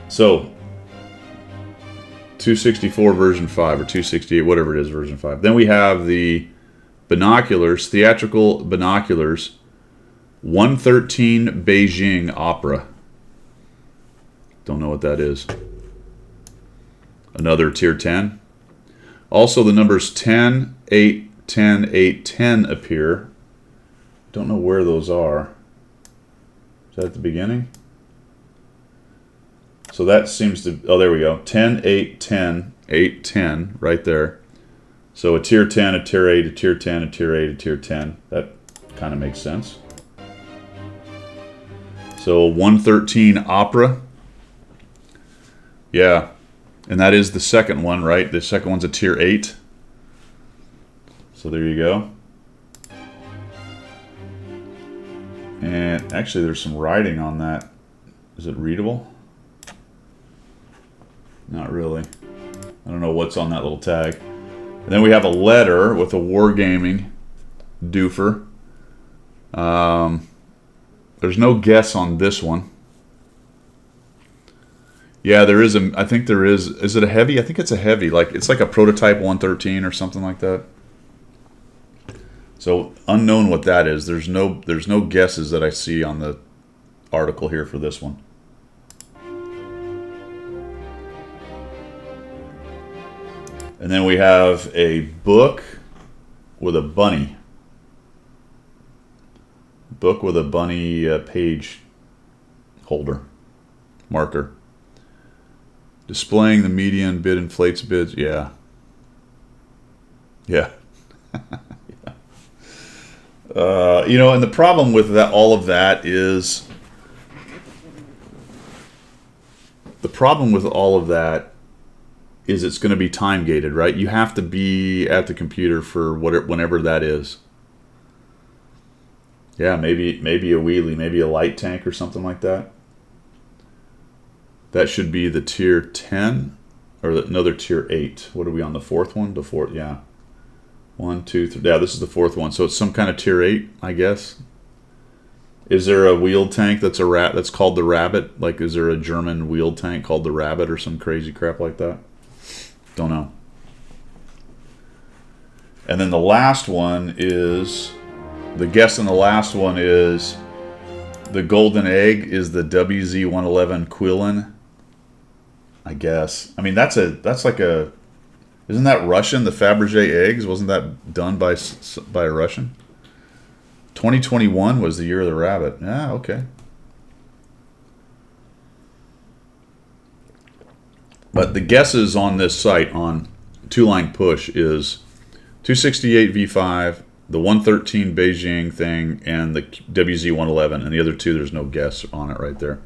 So 264 version 5 or 268, whatever it is, version 5. Then we have the binoculars, theatrical binoculars, 113 Beijing Opera. Don't know what that is. Another tier 10. Also, the numbers 10, 8, 10, 8, 10 appear. Don't know where those are. Is that at the beginning? So that seems to, oh, there we go. 10, 8, 10, 8, 10, right there. So a tier 10, a tier 8, a tier 10, a tier 8, a tier 10. That kind of makes sense. So 113 Opera. Yeah. And that is the second one, right? The second one's a tier 8. So there you go. And actually there's some writing on that. Is it readable? Not really. I don't know what's on that little tag. And then we have a letter with a Wargaming doofer. There's no guess on this one. Yeah, there is I think there is. Is it a heavy? I think it's a heavy. It's like a prototype 113 or something like that. So unknown what that is. There's no guesses that I see on the article here for this one. And then we have a book with a bunny. Book with a bunny page holder, marker. Displaying the median bid inflates bids. Yeah. Yeah. And the problem with that, all of that is, it's going to be time gated, right? You have to be at the computer for whenever that is. Yeah, maybe a wheelie, maybe a light tank or something like that. That should be the tier 10 or another tier 8. What are we on, the fourth one? The fourth, yeah. 1, 2, 3. Yeah, this is the fourth one. So it's some kind of tier 8, I guess. Is there a wheeled tank that's called the Rabbit? Like, is there a German wheeled tank called the Rabbit or some crazy crap like that? Don't know. And then the last one is, the guess in the last one is, the golden egg is the WZ-111 Quillen. I guess. I mean, that's like a, isn't that Russian? The Fabergé eggs, wasn't that done by a Russian? 2021 was the year of the rabbit. Yeah, okay. But the guesses on this site on two-line push is 268 V5, the 113 Beijing thing, and the WZ-111. And the other two, there's no guess on it right there.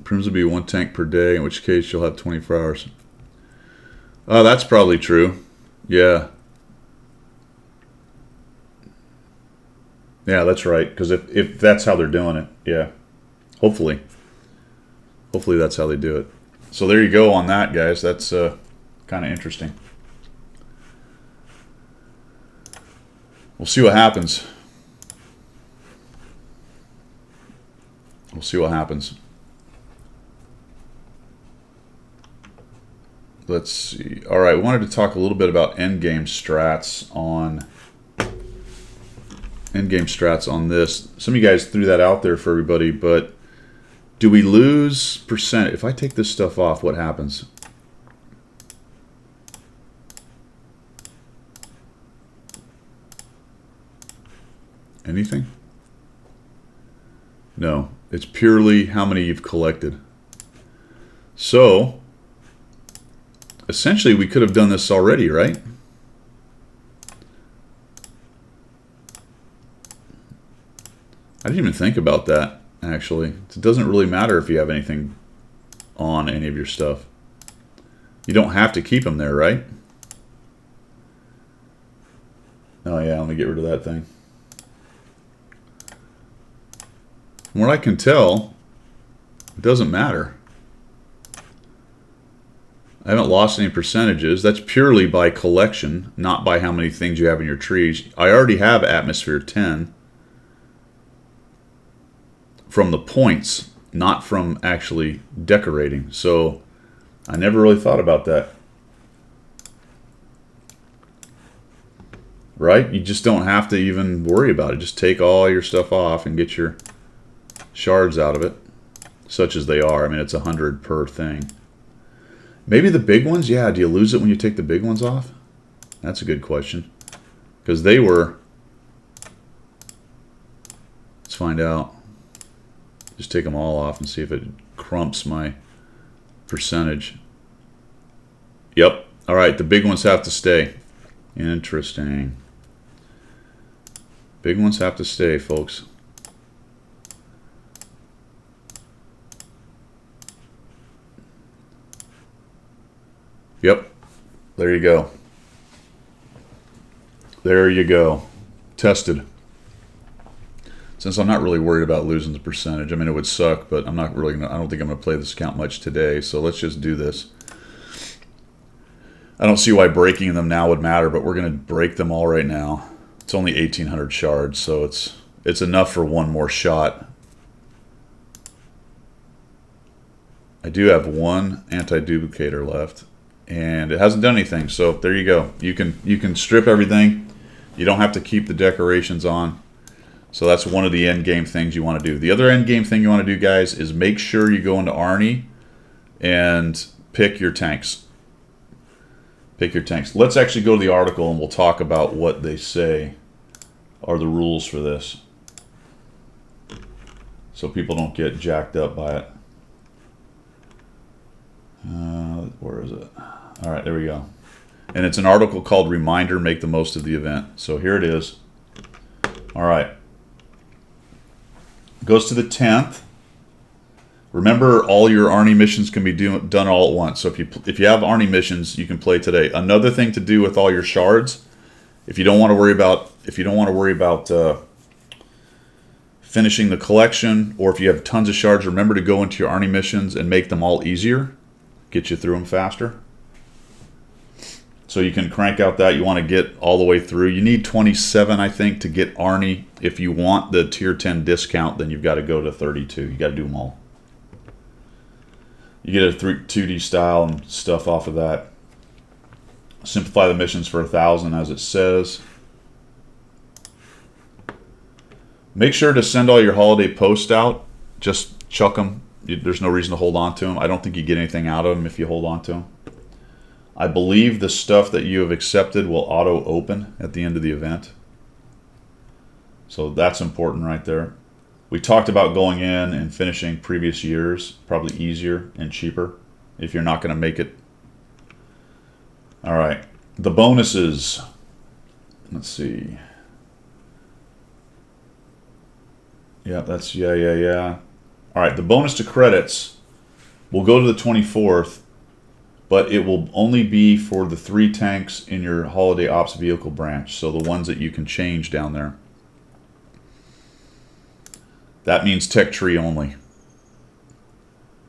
Prims will be 1 tank per day, in which case you'll have 24 hours. Oh, that's probably true. Yeah. Yeah, that's right. Because if that's how they're doing it, yeah. Hopefully that's how they do it. So there you go on that, guys. That's kind of interesting. We'll see what happens. let's see. All right, we wanted to talk a little bit about Endgame Strats on this. Some of you guys threw that out there for everybody, but do we lose percent? If I take this stuff off, what happens? Anything? No, it's purely how many you've collected. So, essentially, we could have done this already, right? I didn't even think about that, actually. It doesn't really matter if you have anything on any of your stuff. You don't have to keep them there, right? Oh, yeah, let me get rid of that thing. From what I can tell, it doesn't matter. I haven't lost any percentages. That's purely by collection, not by how many things you have in your trees. I already have Atmosphere 10 from the points, not from actually decorating. So I never really thought about that. Right? You just don't have to even worry about it. Just take all your stuff off and get your shards out of it, such as they are. I mean, it's 100 per thing. Maybe the big ones? Yeah, do you lose it when you take the big ones off? That's a good question. Because they were... Let's find out. Just take them all off and see if it crumps my percentage. Yep. All right, the big ones have to stay. Interesting. Big ones have to stay, folks. Yep. There you go. There you go. Tested. Since I'm not really worried about losing the percentage. I mean, it would suck, but I'm not really gonna, I don't think I'm going to play this account much today, so let's just do this. I don't see why breaking them now would matter, but we're going to break them all right now. It's only 1,800 shards, so it's enough for one more shot. I do have one anti-duplicator left, and it hasn't done anything, so there you go. You can strip everything. You don't have to keep the decorations on. So that's one of the end game things you want to do. The other end game thing you want to do, guys, is make sure you go into Arnie and pick your tanks. Pick your tanks. Let's actually go to the article and we'll talk about what they say are the rules for this, so people don't get jacked up by it. Where is it? All right, there we go. And it's an article called Reminder, Make the Most of the Event. So here it is. All right. Goes to the 10th. Remember, all your Arnie missions can be done all at once. So if you have Arnie missions, you can play today. Another thing to do with all your shards, if you don't want to worry about finishing the collection, or if you have tons of shards, remember to go into your Arnie missions and make them all easier, get you through them faster. So you can crank out that. You want to get all the way through. You need 27, I think, to get Arnie. If you want the tier 10 discount, then you've got to go to 32. You got to do them all. You get a 2D style and stuff off of that. Simplify the missions for 1,000, as it says. Make sure to send all your holiday posts out. Just chuck them. There's no reason to hold on to them. I don't think you get anything out of them if you hold on to them. I believe the stuff that you have accepted will auto-open at the end of the event. So that's important right there. We talked about going in and finishing previous years. Probably easier and cheaper if you're not going to make it. All right. The bonuses. Let's see. Yeah, that's, yeah. All right, the bonus to credits will go to the 24th, but it will only be for the 3 tanks in your Holiday Ops vehicle branch, so the ones that you can change down there. That means tech tree only.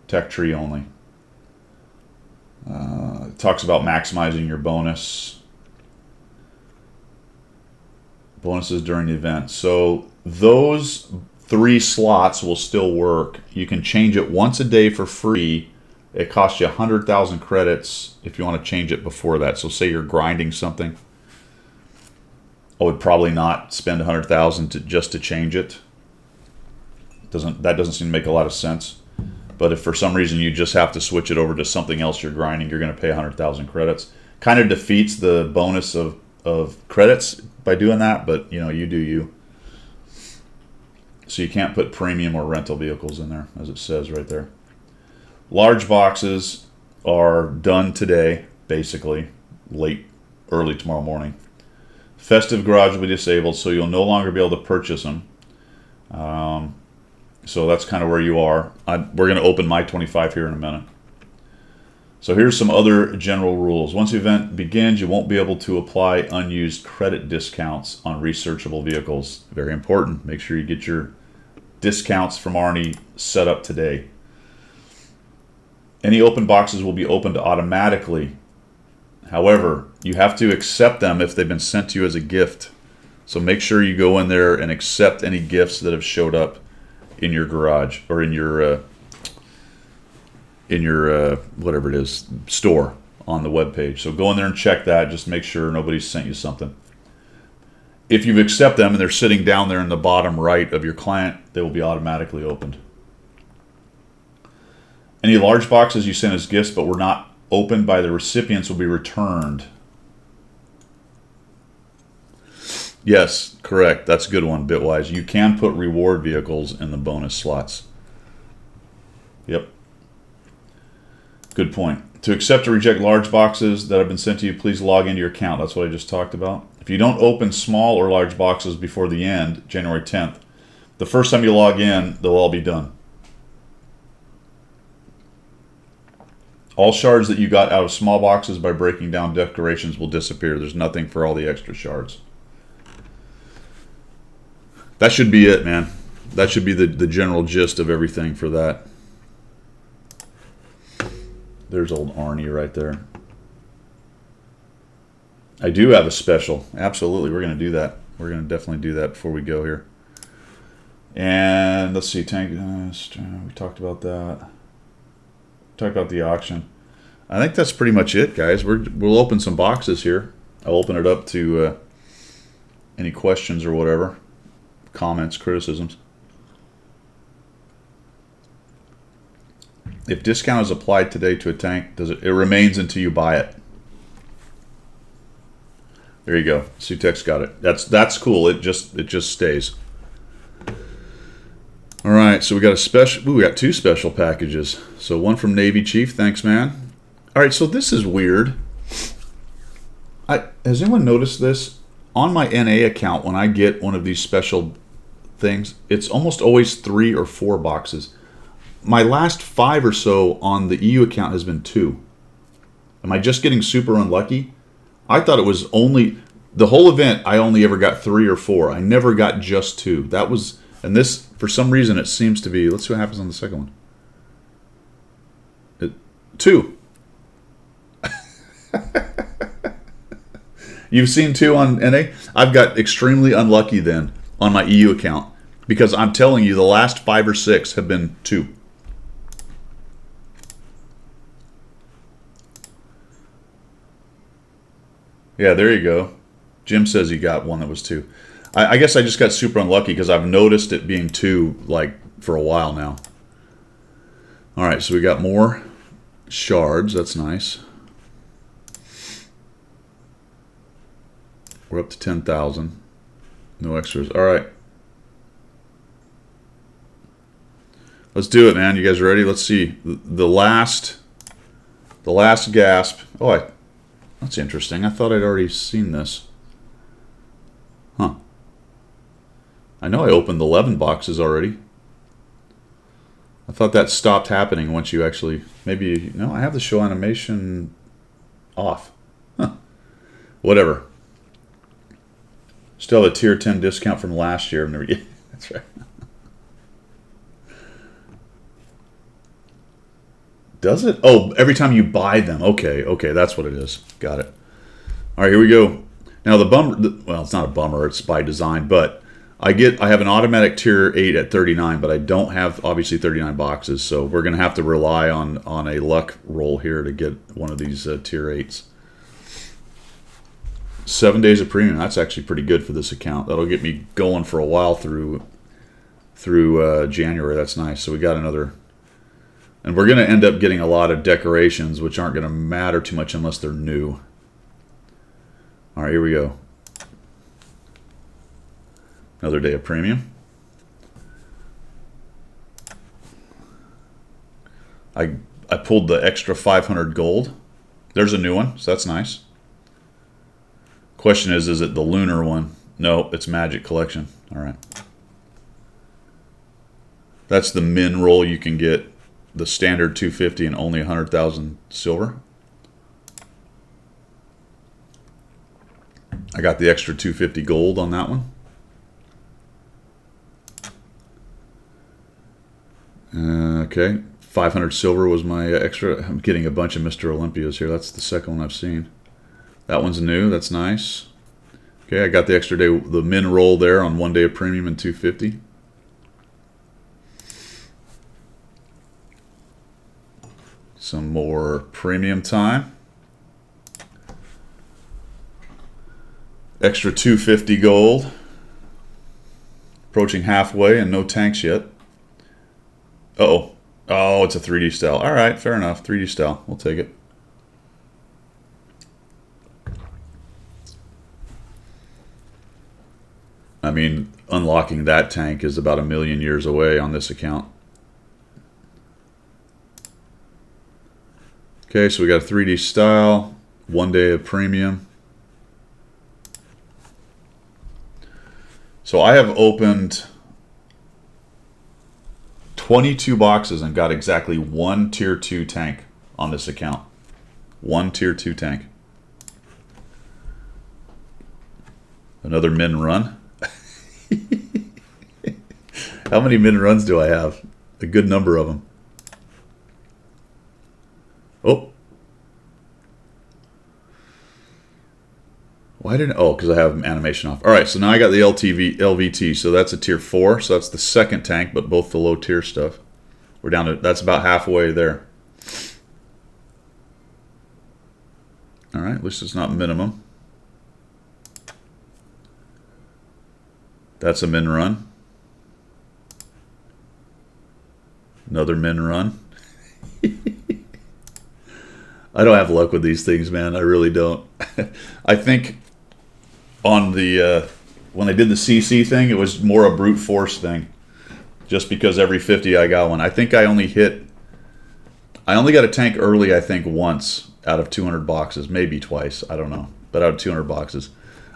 Tech tree only. It talks about maximizing your bonuses during the event. So those 3 slots will still work. You can change it once a day for free it costs you 100,000 credits if you want to change it before that. So say you're grinding something, I would probably not spend 100,000 just to change it. That doesn't seem to make a lot of sense. But if for some reason you just have to switch it over to something else you're grinding, you're going to pay 100,000 credits. Kind of defeats the bonus of credits by doing that, but you do you. So you can't put premium or rental vehicles in there, as it says right there. Large boxes are done today, basically, early tomorrow morning. Festive garage will be disabled, so you'll no longer be able to purchase them. So that's kind of where you are. We're going to open my 25 here in a minute. So here's some other general rules. Once the event begins, you won't be able to apply unused credit discounts on researchable vehicles. Very important. Make sure you get your discounts from Arnie set up today. Any open boxes will be opened automatically. However, you have to accept them if they've been sent to you as a gift. So make sure you go in there and accept any gifts that have showed up in your garage or in your whatever it is, store on the web page. So go in there and check that. Just make sure nobody's sent you something. If you accept them and they're sitting down there in the bottom right of your client, they will be automatically opened. Any large boxes you sent as gifts but were not opened by the recipients will be returned. Yes, correct. That's a good one, Bitwise. You can put reward vehicles in the bonus slots. Yep. Good point. To accept or reject large boxes that have been sent to you, please log into your account. That's what I just talked about. If you don't open small or large boxes before the end, January 10th, the first time you log in, they'll all be done. All shards that you got out of small boxes by breaking down decorations will disappear. There's nothing for all the extra shards. That should be it, man. That should be the general gist of everything for that. There's old Arnie right there. I do have a special. Absolutely, we're going to do that. We're going to definitely do that before we go here. And let's see, tank. We talked about that. Talked about the auction. I think that's pretty much it, guys. We'll open some boxes here. I'll open it up to any questions or whatever, comments, criticisms. If discount is applied today to a tank, it remains until you buy it. There you go. Sutex got it. That's cool. It just stays. All right, so we got a special. We got two special packages. So one from Navy Chief. Thanks, man. All right, so this is weird. Has anyone noticed this? On my NA account, when I get one of these special things, it's almost always 3 or 4 boxes. My last 5 or so on the EU account has been 2. Am I just getting super unlucky? I thought it was only the whole event. I only ever got 3 or 4. I never got just 2. That was, and this for some reason it seems to be. Let's see what happens on the second one. 2. You've seen 2 on NA? I've got extremely unlucky then on my EU account because I'm telling you the last 5 or 6 have been 2. Yeah, there you go. Jim says he got one that was 2. I guess I just got super unlucky because I've noticed it being 2 like for a while now. All right, so we got more shards. That's nice. We're up to 10,000. No extras. All right. Let's do it, man. You guys ready? Let's see. The last gasp. Oh, that's interesting. I thought I'd already seen this. Huh. I know I opened 11 boxes already. I thought that stopped happening once you actually... Maybe... No, I have the show animation off. Huh. Whatever. Still have a tier 10 discount from last year. That's right. Does it? Oh, every time you buy them. Okay, that's what it is. Got it. All right, here we go. Now the bummer, well, it's not a bummer, it's by design, but I have an automatic tier 8 at 39, but I don't have obviously 39 boxes, so we're gonna have to rely on a luck roll here to get one of these tier 8s. 7 days of premium. That's actually pretty good for this account. That'll get me going for a while through January. That's nice. So we got another, and we're gonna end up getting a lot of decorations, which aren't gonna matter too much unless they're new. All right, here we go. Another day of premium. I pulled the extra 500 gold. There's a new one, so that's nice. Question is it the lunar one? No, it's Magic Collection. All right. That's the min roll. You can get the standard 250 and only 100,000 silver. I got the extra 250 gold on that one. Okay, 500 silver was my extra. I'm getting a bunch of Mr. Olympias here. That's the second one I've seen. That one's new. That's nice. Okay, I got the extra day, the min roll there on 1 day of premium and 250. Some more premium time. Extra 250 gold. Approaching halfway and no tanks yet. Uh-oh. Oh, it's a 3D style. All right, fair enough. 3D style. We'll take it. I mean, unlocking that tank is about 1,000,000 years away on this account. Okay, so we got a 3D style. 1 day of premium. So I have opened 22 boxes and got exactly one tier 2 tank on this account. One tier 2 tank. Another min run. How many min runs do I have? A good number of them. Oh. Why didn't... Oh, because I have animation off. All right, so now I got the LVT, so that's a tier 4. So that's the second tank, but both the low tier stuff. We're down to... That's about halfway there. All right, at least it's not minimum. That's a min run. Another min run. I don't have luck with these things, man. I really don't. I think on the when I did the CC thing, it was more a brute force thing. Just because every 50 I got one. I think I only got a tank early, I think, once out of 200 boxes. Maybe twice. I don't know. But out of 200 boxes.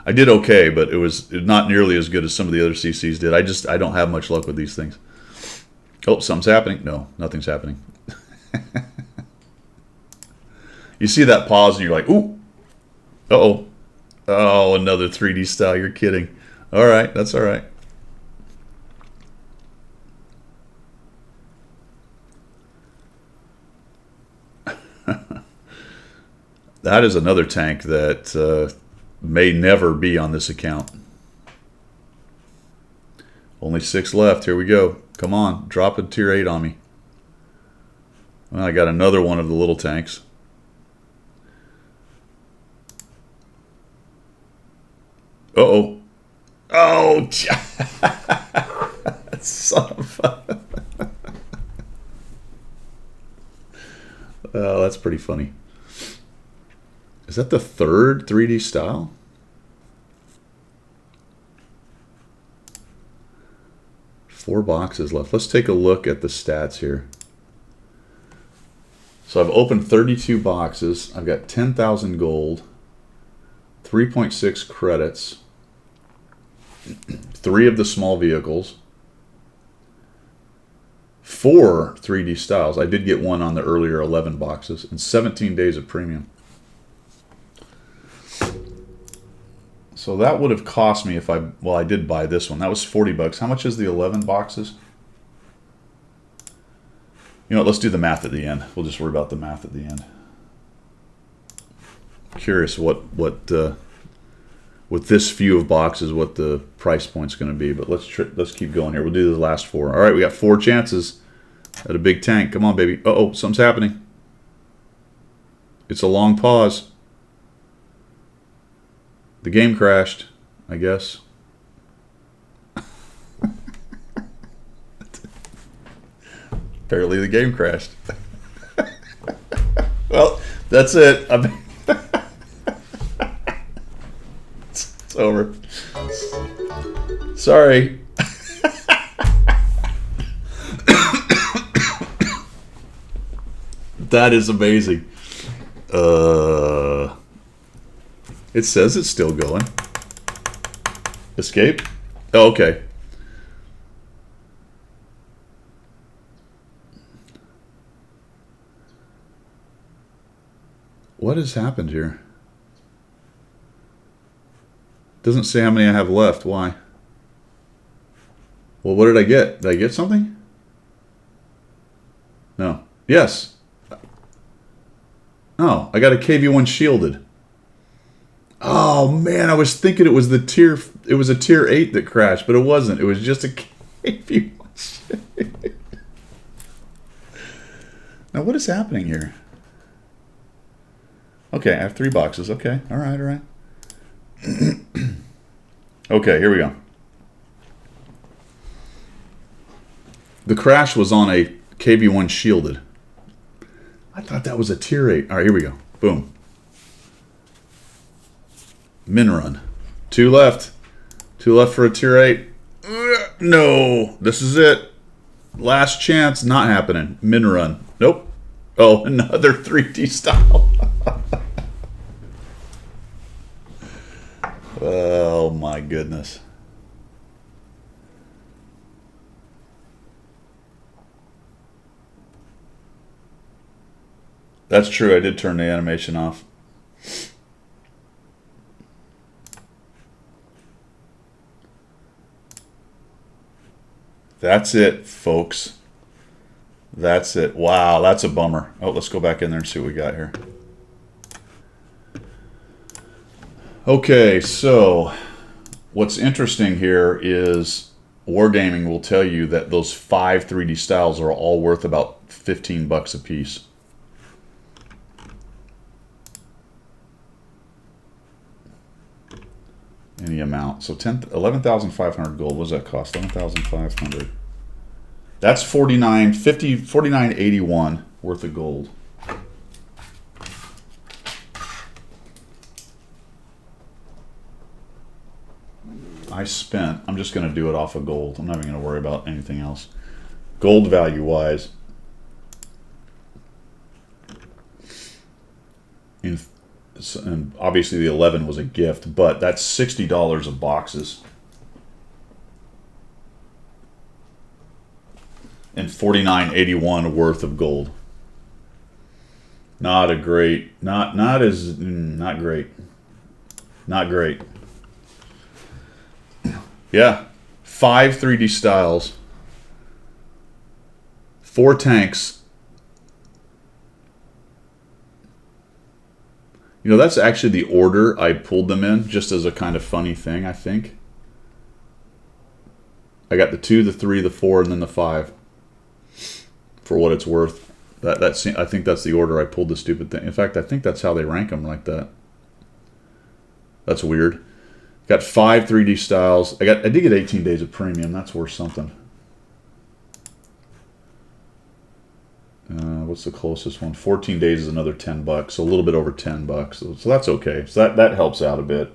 I did okay, but it was not nearly as good as some of the other CCs did. I don't have much luck with these things. Oh, something's happening. No, nothing's happening. You see that pause and you're like, ooh. Uh-oh. Oh, another 3D style. You're kidding. All right, that's all right. That is another tank that may never be on this account. Only 6 left. Here we go. Come on. Drop a tier 8 on me. Well, I got another one of the little tanks. Uh-oh. Oh, son of a... Oh, that's pretty funny. Is that the third 3D style? Four boxes left. Let's take a look at the stats here. So I've opened 32 boxes. I've got 10,000 gold, 3.6 credits, 3 of the small vehicles, 4 3D styles. I did get one on the earlier 11 boxes, and 17 days of premium. So that would have cost me if well, I did buy this one. That was 40 bucks. How much is the 11 boxes? You know what, let's do the math at the end. We'll just worry about the math at the end. Curious what with this few of boxes what the price point's going to be. But let's keep going here. We'll do the last 4. All right, we got 4 chances at a big tank. Come on, baby. Uh-oh, something's happening. It's a long pause. The game crashed, I guess. Apparently the game crashed. Well, that's it. It's over. Sorry. That is amazing. It says it's still going. Escape? Oh, okay. What has happened here? Doesn't say how many I have left. Why? Well, what did I get? Did I get something? No. Yes. Oh, I got a KV1 shielded. Oh man, I was thinking it was a tier 8 that crashed, but it wasn't. It was just a KV1. Now what is happening here? Okay, I have 3 boxes. Okay, all right, all right. Okay, here we go. The crash was on a KV1 shielded. I thought that was a tier 8. All right, here we go. Boom. Min run. 2 left. 2 left for a tier 8. No, this is it. Last chance, not happening. Min run. Nope. Oh, another 3D style. Oh my goodness. That's true. I did turn the animation off. That's it, folks. That's it. Wow, that's a bummer. Oh, let's go back in there and see what we got here. Okay, so what's interesting here is Wargaming will tell you that those 5 3D styles are all worth about $15 a piece. Any amount. So 11,500 gold. What does that cost? 11,500. That's 49.81 worth of gold. I'm just going to do it off of gold. I'm not even going to worry about anything else. Gold value wise. And obviously the 11 was a gift, but that's $60 of boxes. And $49.81 worth of gold. Not great. Not great. Not great. Yeah. 5 3D styles. 4 tanks. You know, that's actually the order I pulled them in, just as a kind of funny thing, I think. I got the 2, the 3, the 4, and then the 5. For what it's worth. I think that's the order I pulled the stupid thing. In fact, I think that's how they rank them, like that. That's weird. Got 5 3D styles. I did get 18 days of premium. That's worth something. What's the closest one? 14 days is another $10, so a little bit over $10. So that's okay. So that helps out a bit.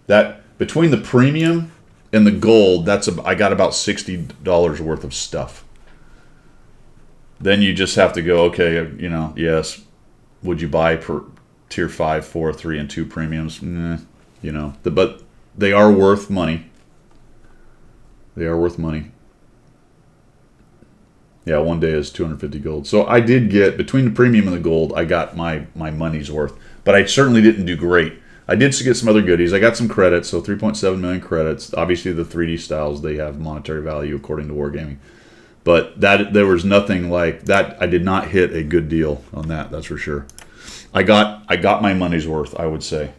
That between the premium and the gold, I got about $60 worth of stuff. Then you just have to go, okay, you know, yes. Would you buy per tier 5, 4, 3, and 2 premiums? Nah, you know, but they are worth money. They are worth money. Yeah, 1 day is 250 gold. So I did get, between the premium and the gold, I got my money's worth. But I certainly didn't do great. I did get some other goodies. I got some credits, so 3.7 million credits. Obviously, the 3D styles, they have monetary value according to Wargaming. But there was nothing like that. I did not hit a good deal on that, that's for sure. I got my money's worth, I would say.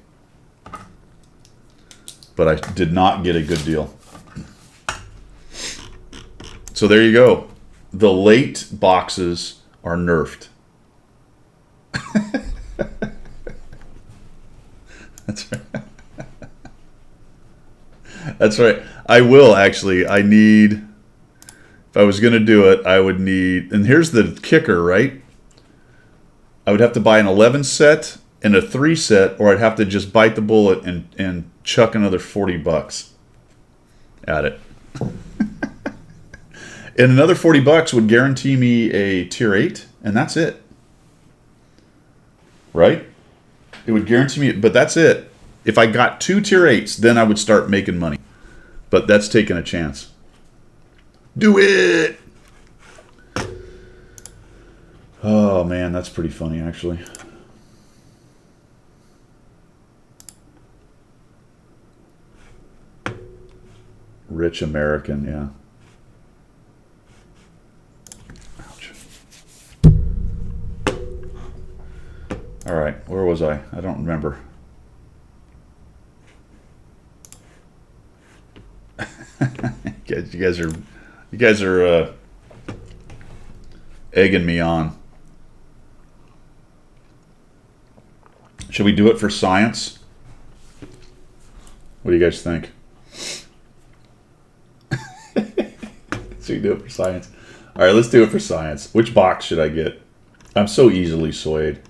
but I did not get a good deal. So there you go. The late boxes are nerfed. That's right. That's right. I will actually. I need. If I was going to do it, I would need. And here's the kicker, right? I would have to buy an 11 set and a 3 set, or I'd have to just bite the bullet and chuck another $40 at it. And another $40 would guarantee me a tier 8, and that's it. Right? It would guarantee me, but that's it. If I got 2 tier 8s, then I would start making money. But that's taking a chance. Do it! Oh, man, that's pretty funny, actually. Rich American, yeah. Ouch. All right, where was I? I don't remember. You guys are egging me on. Should we do it for science? What do you guys think? So you do it for science. All right, let's do it for science. Which box should I get? I'm so easily swayed.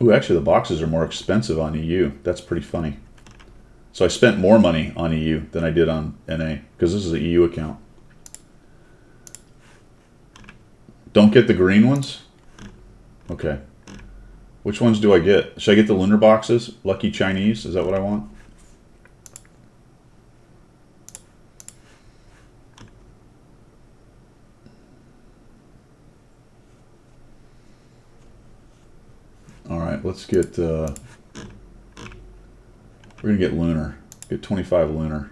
Ooh, actually, the boxes are more expensive on EU. That's pretty funny. So I spent more money on EU than I did on NA, because this is an EU account. Don't get the green ones? Okay. Which ones do I get? Should I get the lunar boxes? Lucky Chinese? Is that what I want? All right, let's get... we're going to get lunar. Get 25 lunar.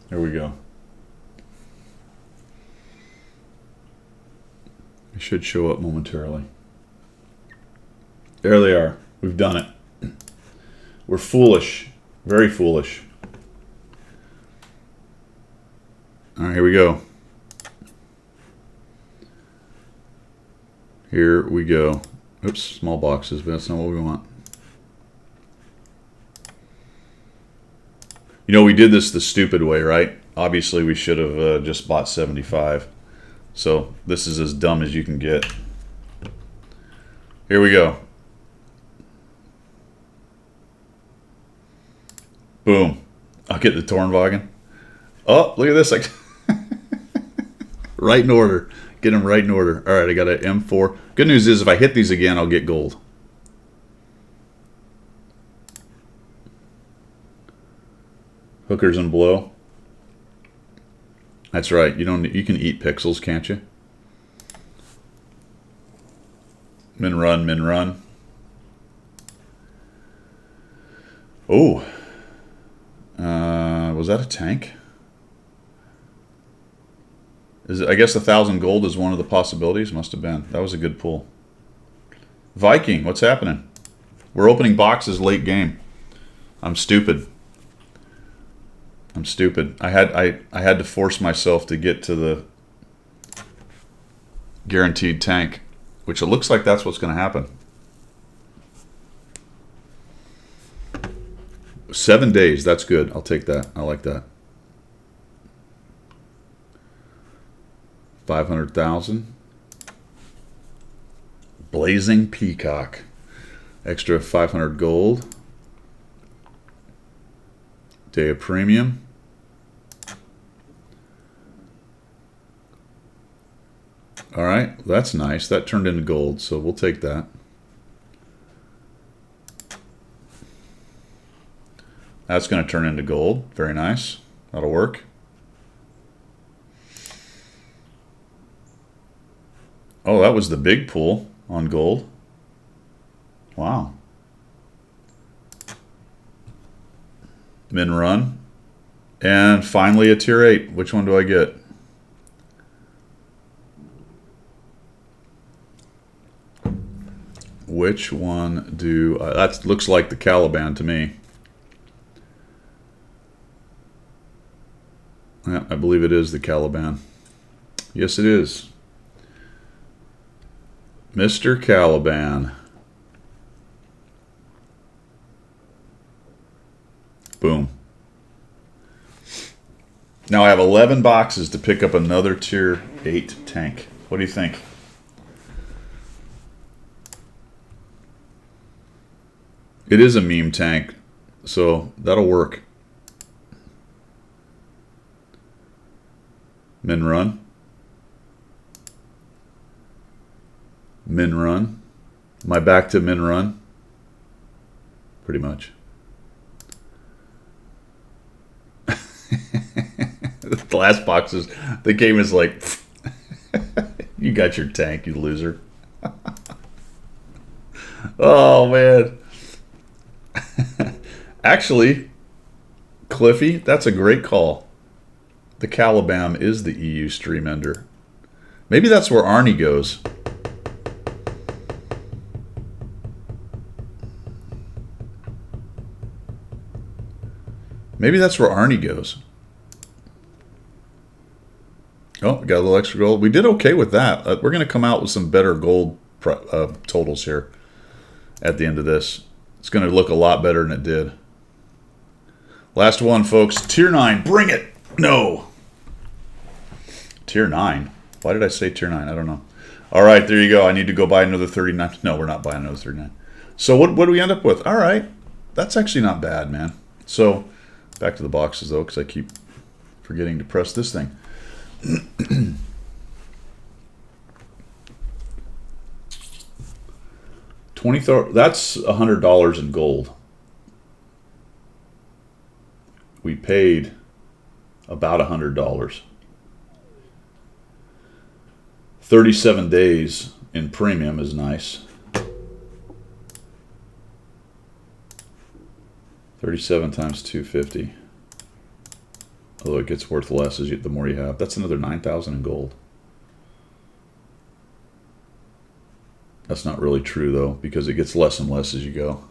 There we go. It should show up momentarily. There they are. We've done it. We're foolish. Very foolish. All right, here we go. Here we go. Oops, small boxes, but that's not what we want. You know, we did this the stupid way, right? Obviously, we should have just bought 75. So this is as dumb as you can get. Here we go. Boom. I'll get the Tornwagen. Oh, look at this. Right in order. Get them right in order. All right, I got an M4. Good news is if I hit these again, I'll get gold. Hookers and blow. That's right. You can eat pixels, can't you? Min run, min run. Oh. Was that a tank? I guess 1,000 gold is one of the possibilities. Must have been. That was a good pull. Viking, what's happening? We're opening boxes late game. I'm stupid. I'm stupid. I had to force myself to get to the guaranteed tank, which it looks like that's what's going to happen. 7 days. That's good. I'll take that. I like that. 500,000. Blazing Peacock. Extra 500 gold. Day of premium. All right, that's nice. That turned into gold, so we'll take that. That's going to turn into gold. Very nice. That'll work. Oh, that was the big pull on gold. Wow. Min run. And finally a tier 8. Which one do I get? Which one do I... That looks like the Caliban to me. Yeah, I believe it is the Caliban. Yes, it is. Mr. Caliban. Boom. Now I have 11 boxes to pick up another tier 8 tank. What do you think? It is a meme tank, so that'll work. Min run. Min run. Am I back to min run? Pretty much. The last boxes, the game is like, you got your tank, you loser. Oh, man. Actually, Cliffy, that's a great call. The Caliban is the EU stream ender. Maybe that's where Arnie goes. Maybe that's where Arnie goes. Oh, we got a little extra gold. We did okay with that. We're going to come out with some better gold totals here at the end of this. It's going to look a lot better than it did. Last one, folks. Tier 9. Bring it. No. Tier 9. Why did I say tier 9? I don't know. All right, there you go. I need to go buy another 39. No, we're not buying another 39. So what do we end up with? All right. That's actually not bad, man. So back to the boxes, though, because I keep forgetting to press this thing. That's $100 in gold. We paid about $100. 37 days in premium is nice. 37 times 250. Although it gets worth less the more you have. That's another 9,000 in gold. That's not really true, though, because it gets less and less as you go.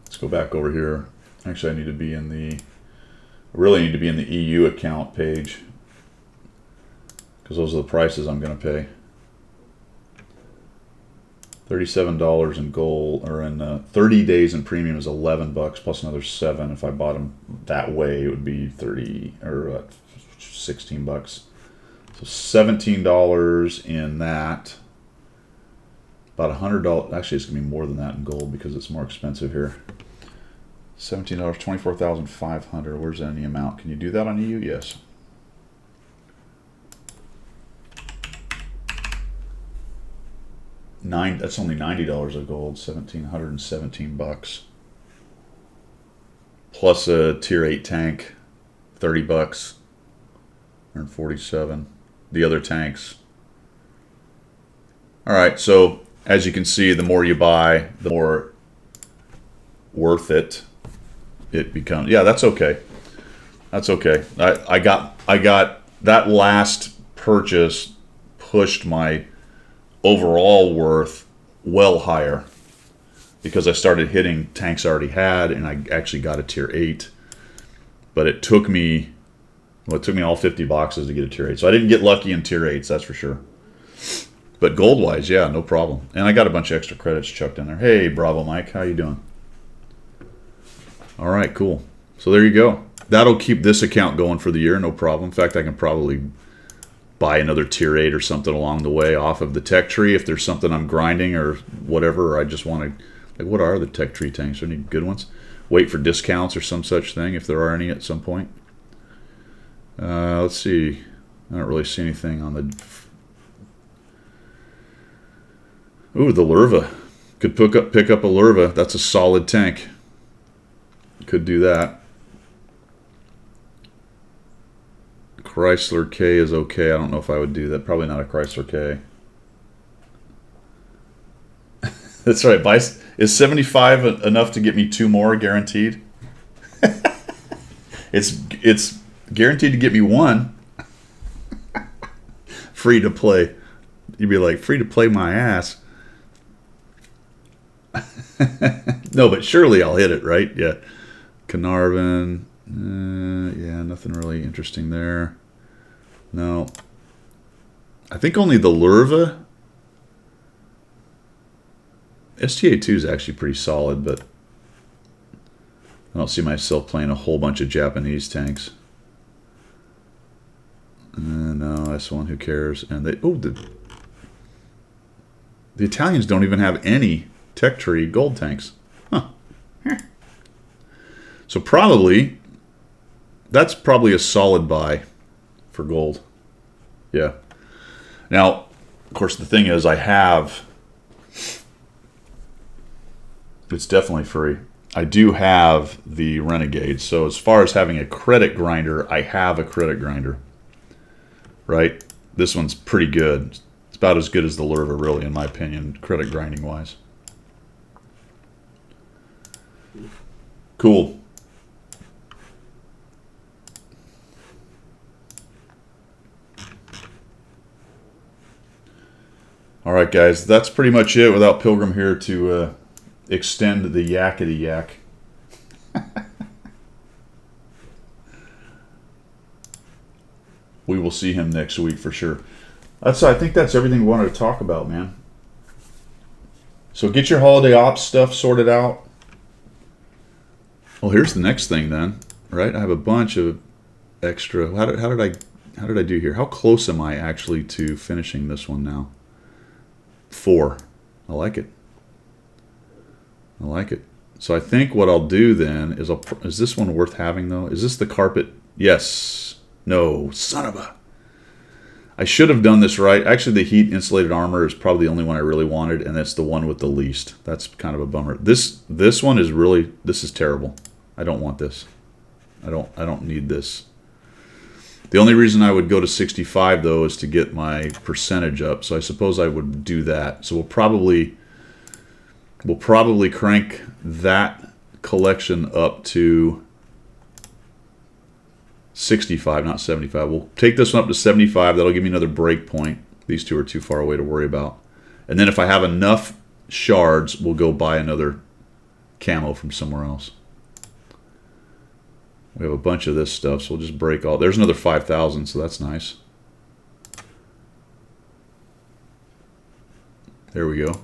Let's go back over here. Actually, I need to be in the... I really need to be in the EU account page, because those are the prices I'm going to pay. $37 in gold, or in 30 days in premium is 11 bucks plus another 7. If I bought them that way, it would be 30 or 16 bucks. So $17 in that. About $100. Actually, it's gonna be more than that in gold because it's more expensive here. $17, 24,500. Where's any amount? Can you do that on EU? Yes. That's only $90 of gold. 1,717 bucks. Plus a tier 8 tank, 30 bucks. 147. The other tanks. All right, so as you can see, the more you buy, the more worth it becomes. Yeah, that's okay. That's okay. I got that last purchase pushed my overall worth well higher because I started hitting tanks I already had, and I actually got a tier 8. But it took me, well, it took me all 50 boxes to get a tier 8. So I didn't get lucky in tier 8s, that's for sure. But gold-wise, yeah, no problem. And I got a bunch of extra credits chucked in there. Hey, Bravo Mike, how you doing? All right, cool. So there you go. That'll keep this account going for the year, no problem. In fact, I can probably buy another tier 8 or something along the way off of the tech tree if there's something I'm grinding or whatever, or I just want to, like, what are the tech tree tanks? Are there any good ones? Wait for discounts or some such thing if there are any at some point. Let's see. I don't really see anything on the... Ooh, the Lurva. Could pick up a Lurva. That's a solid tank. Could do that. Chrysler K is okay. I don't know if I would do that. Probably not a Chrysler K. That's right. Is 75 enough to get me 2 more guaranteed? It's guaranteed to get me 1. Free to play. You'd be like, free to play my ass. No, but surely I'll hit it, right? Yeah. Carnarvon. Yeah, nothing really interesting there. No. I think only the Lurva. STA2 is actually pretty solid, but I don't see myself playing a whole bunch of Japanese tanks. No, S1, who cares? And the Italians don't even have any Tech Tree gold tanks. Huh. So that's probably a solid buy for gold. Yeah. Now, of course, the thing is, it's definitely free. I do have the Renegade. So as far as having a credit grinder, I have a credit grinder. Right? This one's pretty good. It's about as good as the Lurva, really, in my opinion, credit grinding wise. Cool. All right, guys, that's pretty much it without Pilgrim here to extend the yakety yak. We will see him next week for sure. I think that's everything we wanted to talk about, man. So get your holiday ops stuff sorted out. Well, here's the next thing then, right? I have a bunch of extra. How did I do here? How close am I actually to finishing this one now? 4. I like it. I like it. So I think what I'll do then is this one worth having though? Is this the carpet? Yes. No. Son of a. I should have done this right. Actually, the heat insulated armor is probably the only one I really wanted, and that's the one with the least. That's kind of a bummer. This one is really, this is terrible. I don't want this. I don't need this. The only reason I would go to 65 though is to get my percentage up. So I suppose I would do that. So we'll probably crank that collection up to 65, not 75. We'll take this one up to 75. That'll give me another break point. These two are too far away to worry about. And then if I have enough shards, we'll go buy another camo from somewhere else. We have a bunch of this stuff, so we'll just break all. There's another 5,000, so that's nice. There we go.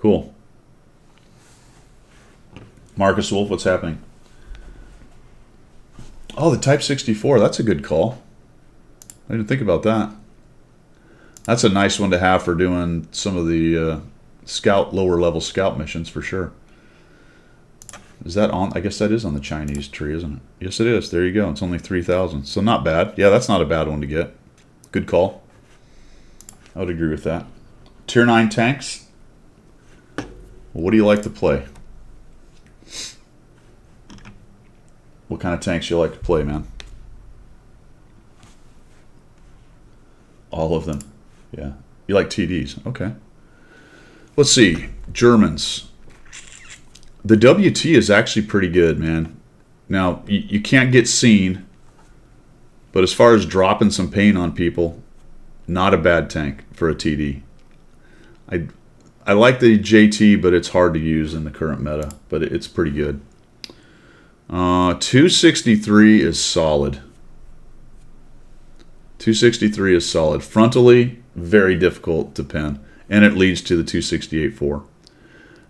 Cool. Marcus Wolf, what's happening? Oh, the Type 64. That's a good call. I didn't think about that. That's a nice one to have for doing some of the lower level scout missions for sure. Is that on? I guess that is on the Chinese tree, isn't it? Yes, it is. There you go. It's only 3,000. So not bad. Yeah, that's not a bad one to get. Good call. I would agree with that. Tier 9 tanks. What do you like to play? What kind of tanks you like to play, man? All of them. Yeah. You like TDs. Okay. Let's see. Germans. The WT is actually pretty good, man. Now, you can't get seen, but as far as dropping some paint on people, not a bad tank for a TD. I like the JT, but it's hard to use in the current meta, but it's pretty good. 263 is solid. 263 is solid. Frontally, very difficult to pin, and it leads to the 268-4.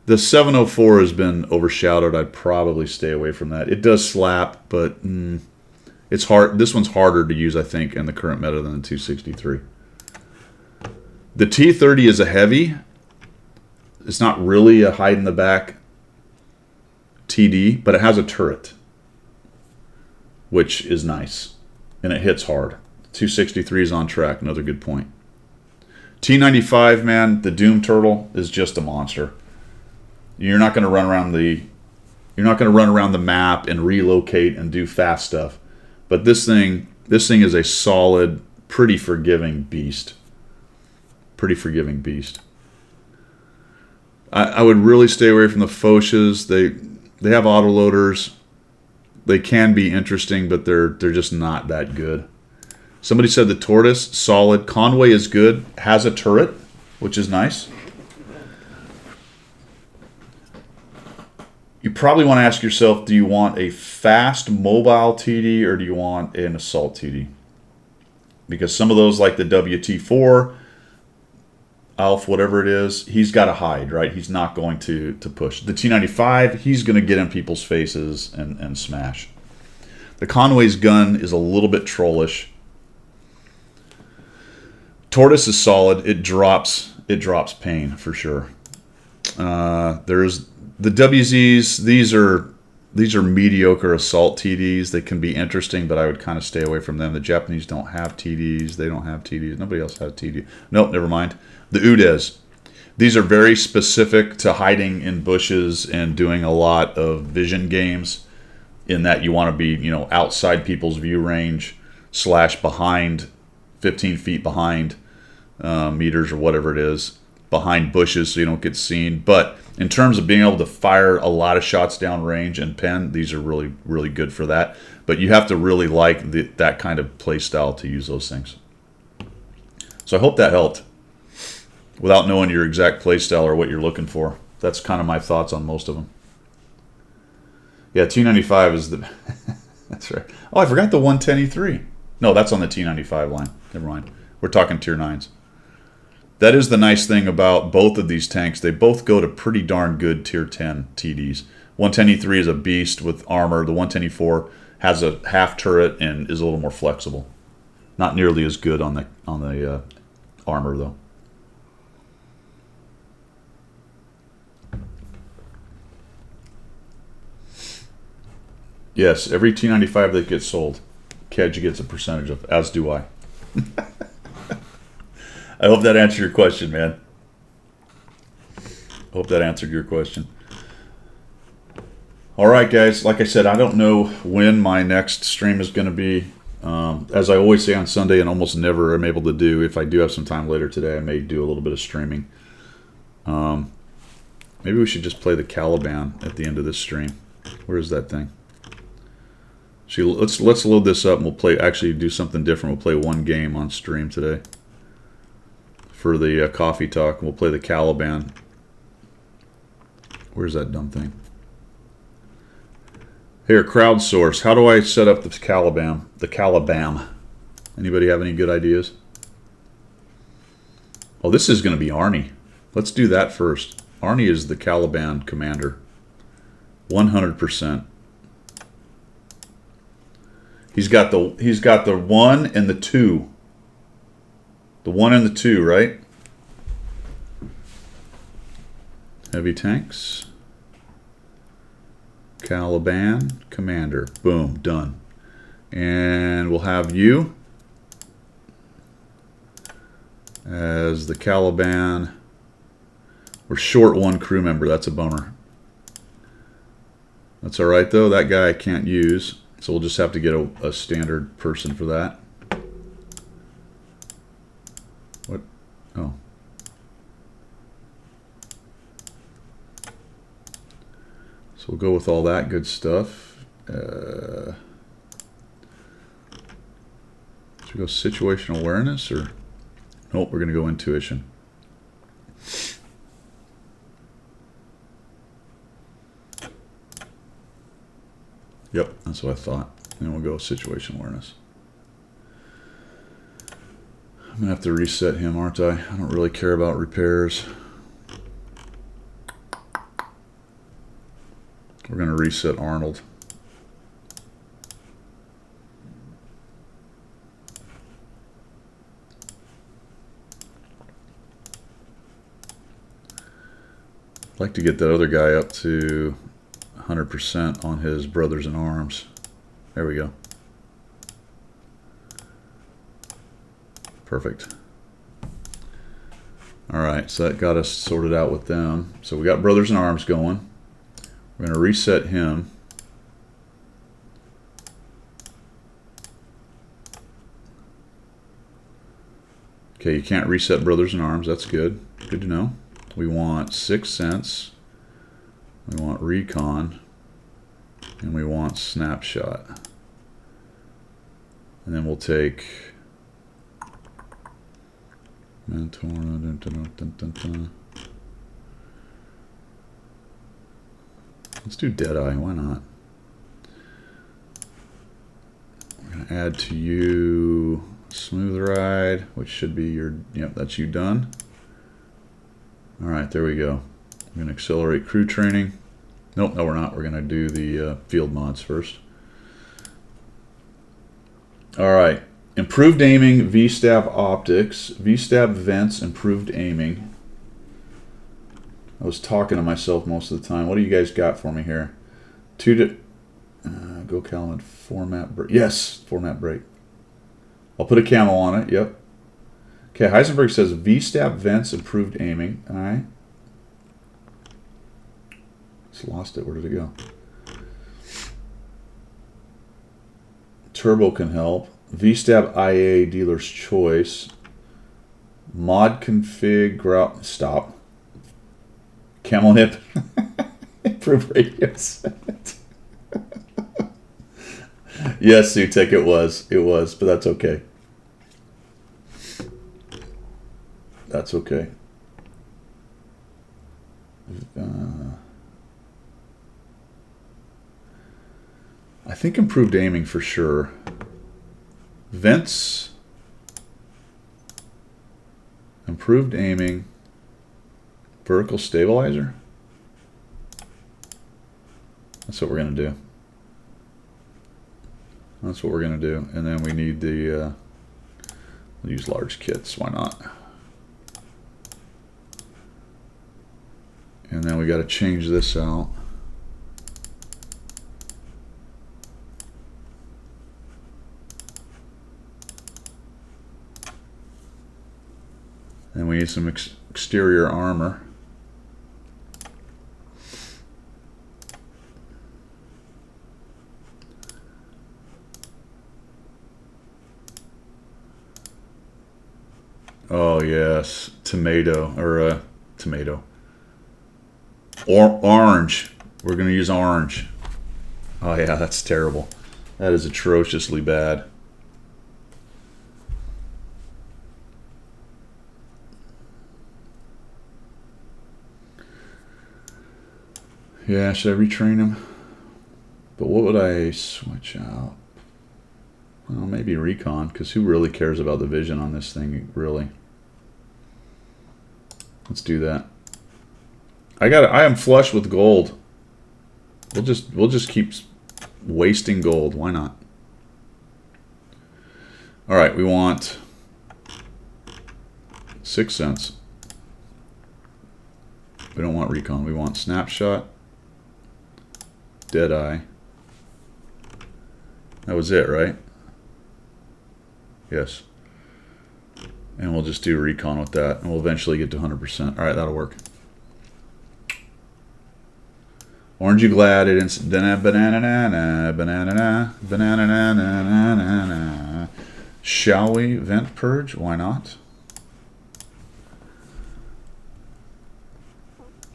The 704 has been overshadowed. I'd probably stay away from that. It does slap, but it's hard. This one's harder to use, I think, in the current meta than the 263. The T30 is a heavy. It's not really a hide in the back TD, but it has a turret. which is nice. And it hits hard. 263 is on track. Another good point. T95, man, the Doom Turtle is just a monster. You're not going to run around the map and relocate and do fast stuff. But this thing is a solid, pretty forgiving beast. Pretty forgiving beast. I would really stay away from the Foches. They have autoloaders. They can be interesting, but they're just not that good. Somebody said the Tortoise, solid. Conway is good. Has a turret, which is nice. You probably want to ask yourself, do you want a fast mobile TD or do you want an assault TD? Because some of those, like the WT4, Alf, whatever it is, he's got to hide, right? He's not going to push. The T95, he's going to get in people's faces and smash. The Conway's gun is a little bit trollish. Tortoise is solid. It drops pain for sure. There's the WZs. These are mediocre assault TDs. They can be interesting, but I would kind of stay away from them. The Japanese don't have TDs. They don't have TDs. Nobody else has TD. Nope, never mind. The Udes. These are very specific to hiding in bushes and doing a lot of vision games, in that you want to be, outside people's view range / behind, 15 feet behind meters or whatever it is, behind bushes so you don't get seen. But in terms of being able to fire a lot of shots down range and pen, these are really, really good for that. But you have to really like that kind of play style to use those things. So I hope that helped. Without knowing your exact play style or what you're looking for. That's kind of my thoughts on most of them. Yeah, T95 is the... That's right. Oh, I forgot the 110E3. No, that's on the T95 line. Never mind. We're talking Tier 9s. That is the nice thing about both of these tanks. They both go to pretty darn good Tier 10 TDs. 110E3 is a beast with armor. The 110E4 has a half turret and is a little more flexible. Not nearly as good on the armor, though. Yes, every T95 that gets sold, Kedge gets a percentage of, as do I. I hope that answered your question, man. I hope that answered your question. All right, guys. Like I said, I don't know when my next stream is going to be. As I always say on Sunday and almost never am able to do, if I do have some time later today, I may do a little bit of streaming. Maybe we should just play the Caliban at the end of this stream. Where is that thing? Let's load this up and we'll do something different. We'll play one game on stream today for the coffee talk. We'll play the Caliban. Where's that dumb thing? Here, crowdsource. How do I set up the Caliban? The Caliban. Anybody have any good ideas? Oh, this is going to be Arnie. Let's do that first. Arnie is the Caliban commander. 100%. He's got the 1 and the 2. The 1 and the 2, right? Heavy tanks. Caliban commander. Boom, done. And we'll have you as the Caliban. We're short 1 crew member. That's a bummer. That's all right, though. That guy I can't use. So we'll just have to get a standard person for that. What? Oh. So we'll go with all that good stuff. Should we go situational awareness or? Nope, we're going to go intuition. Yep, that's what I thought. And we'll go situational awareness. I'm going to have to reset him, aren't I? I don't really care about repairs. We're going to reset Arnold. I'd like to get that other guy up to 100% on his brothers in arms. There we go. Perfect. All right, so that got us sorted out with them. So we got Brothers in Arms going. We're going to reset him. Okay, you can't reset Brothers in Arms. That's good. Good to know. We want 6 cents. We want Recon. And we want Snapshot. And then we'll take Mentor. Let's do Deadeye. Why not? We're going to add to you Smooth Ride, which should be your, yep, that's you done. All right, there we go. I'm going to accelerate crew training. Nope, no, we're not. We're going to do the field mods first. All right. Improved aiming, V-stab optics, V-stab vents, improved aiming. I was talking to myself most of the time. What do you guys got for me here? Go Calvin, format break. Yes, format break. I'll put a camel on it. Yep. Okay, Heisenberg says V-stab vents, improved aiming. All right. Just lost it. Where did it go? Turbo can help. V-stab IA, dealer's choice. Mod config, grout. Stop. Camel hip. Improve radius. Yes, Sutek, it was. It was, but that's okay. That's okay. I think improved aiming for sure. Vents. Improved aiming. Vertical stabilizer. That's what we're going to do. That's what we're going to do. And then we need the, we'll use large kits. Why not? And then we got to change this out. And we need some exterior armor. Oh yes, tomato or tomato. Or orange. We're gonna use orange. Oh yeah, that's terrible. That is atrociously bad. Yeah, should I retrain him? But what would I switch out? Well, maybe recon, because who really cares about the vision on this thing, really? Let's do that. I am flush with gold. We'll just keep wasting gold. Why not? All right, we want 6 cents. We don't want recon. We want snapshot. Deadeye. That was it, right? Yes. And we'll just do recon with that, and we'll eventually get to 100%. All right, that'll work. Orange you glad it is banana banana. Shall we vent purge? Why not?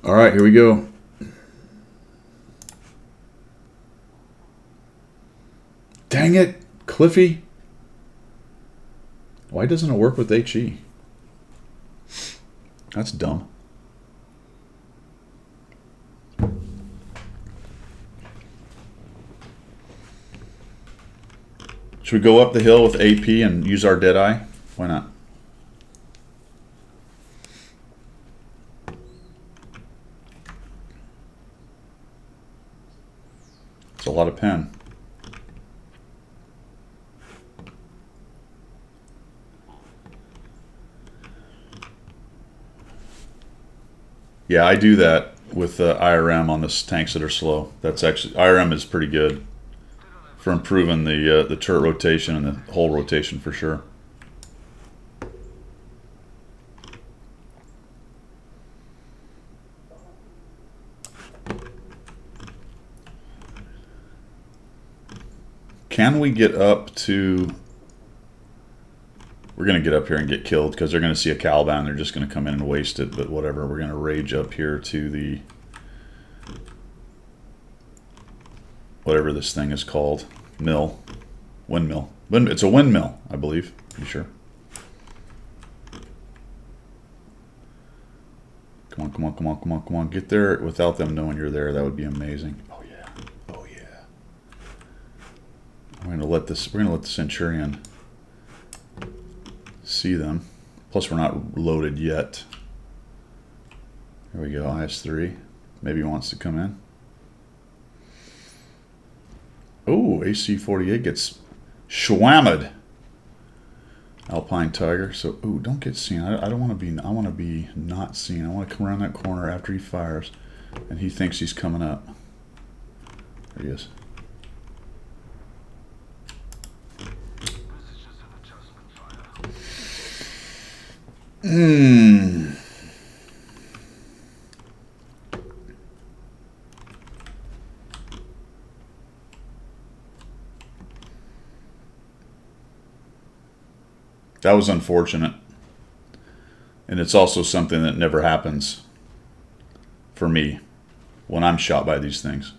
All right, here we go. Dang it, Cliffy. Why doesn't it work with HE? That's dumb. Should we go up the hill with AP and use our Deadeye? Why not? It's a lot of pen. Yeah, I do that with IRM on the tanks that are slow. That's actually, IRM is pretty good for improving the turret rotation and the hull rotation for sure. Can we get up to... We're going to get up here and get killed because they're going to see a Caliban. They're just going to come in and waste it, but whatever. We're going to rage up here to the... whatever this thing is called. Mill. Windmill. It's a windmill, I believe. Pretty sure. Come on, come on, come on, come on, come on. Get there without them knowing you're there. That would be amazing. Oh yeah. Oh yeah. We're gonna let the Centurion see them. Plus we're not loaded yet. There we go, IS-3. Maybe he wants to come in. Oh, AC-48 gets shwammed. Alpine Tiger. So, ooh, don't get seen. I don't want to be. I want to be not seen. I want to come around that corner after he fires, and he thinks he's coming up. There he is. That was unfortunate. And it's also something that never happens for me when I'm shot by these things.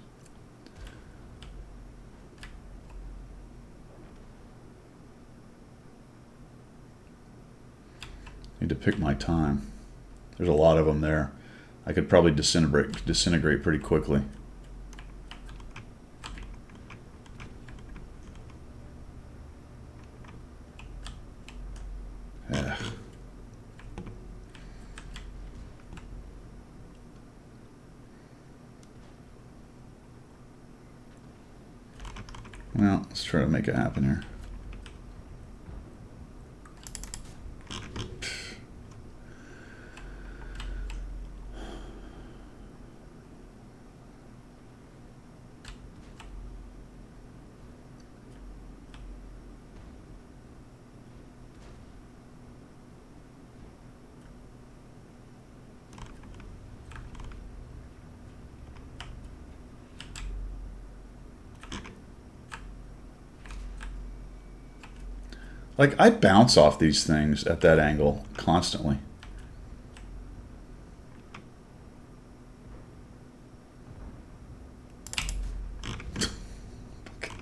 Need to pick my time. There's a lot of them there. I could probably disintegrate pretty quickly. Yeah. Well, let's try to make it happen here. Like, I bounce off these things at that angle constantly.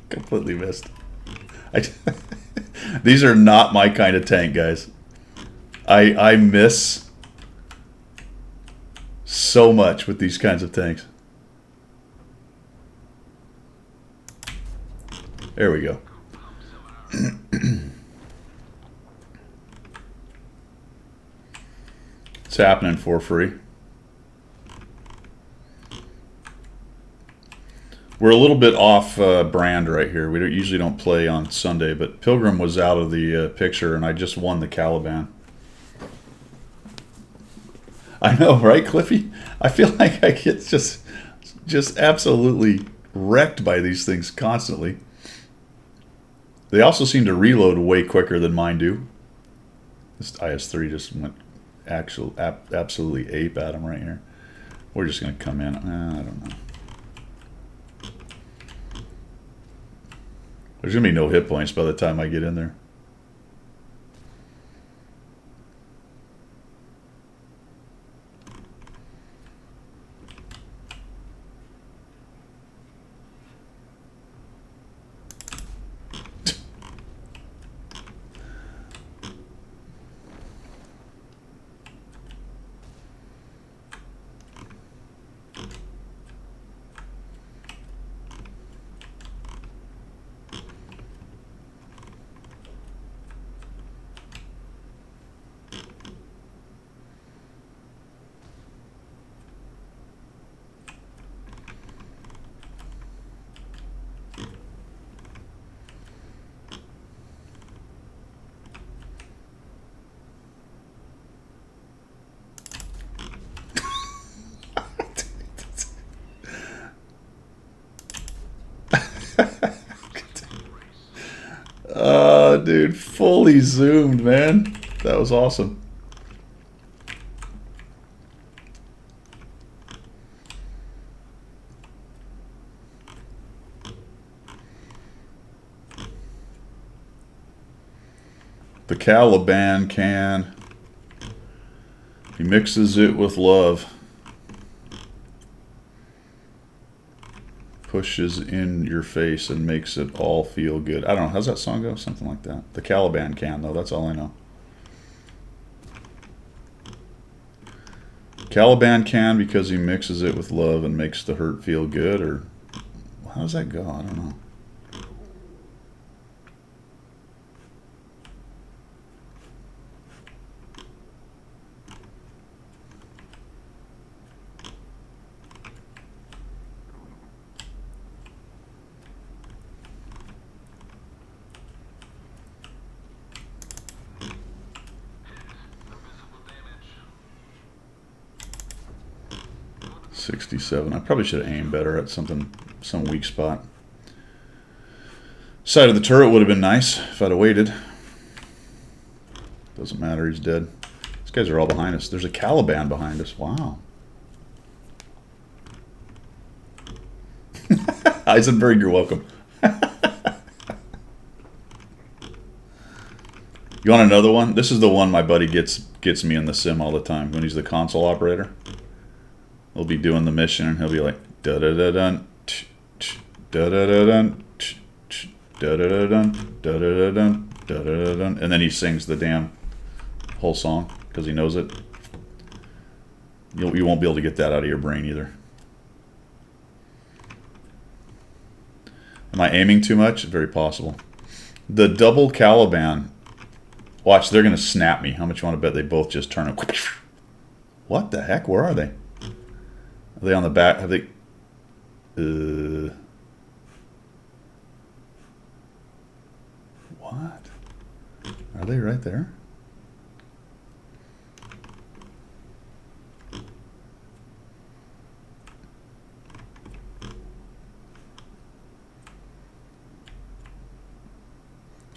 Completely missed. These are not my kind of tank, guys. I miss so much with these kinds of tanks. There we go. It's happening for free. We're a little bit off brand right here. We usually don't play on Sunday, but Pilgrim was out of the picture, and I just won the Caliban. I know, right, Cliffy? I feel like I get just absolutely wrecked by these things constantly. They also seem to reload way quicker than mine do. This IS-3 just went absolutely ape at him right here. We're just going to come in. I don't know. There's going to be no hit points by the time I get in there. Dude, fully zoomed, man. That was awesome. The Caliban can. He mixes it with love. Pushes in your face and makes it all feel good. I don't know. How's that song go? Something like that. The Caliban can, though. That's all I know. Caliban can because he mixes it with love and makes the hurt feel good, or how does that go? I don't know. $67. I probably should have aimed better at something, some weak spot. Side of the turret would have been nice if I'd have waited. Doesn't matter, he's dead. These guys are all behind us. There's a Caliban behind us. Wow. Eisenberg, you're welcome. You want another one? This is the one my buddy gets me in the sim all the time when he's the console operator. We'll be doing the mission and he'll be like da da da dun da da da dun da da da dun da da da dun da da da dun, and then he sings the damn whole song because he knows it. You won't be able to get that out of your brain either. Am I aiming too much? Very possible. The double Caliban. Watch, they're gonna snap me. How much you want to bet they both just turn it? What the heck? Where are they? Are they on the back? Have they? What? Are they right there?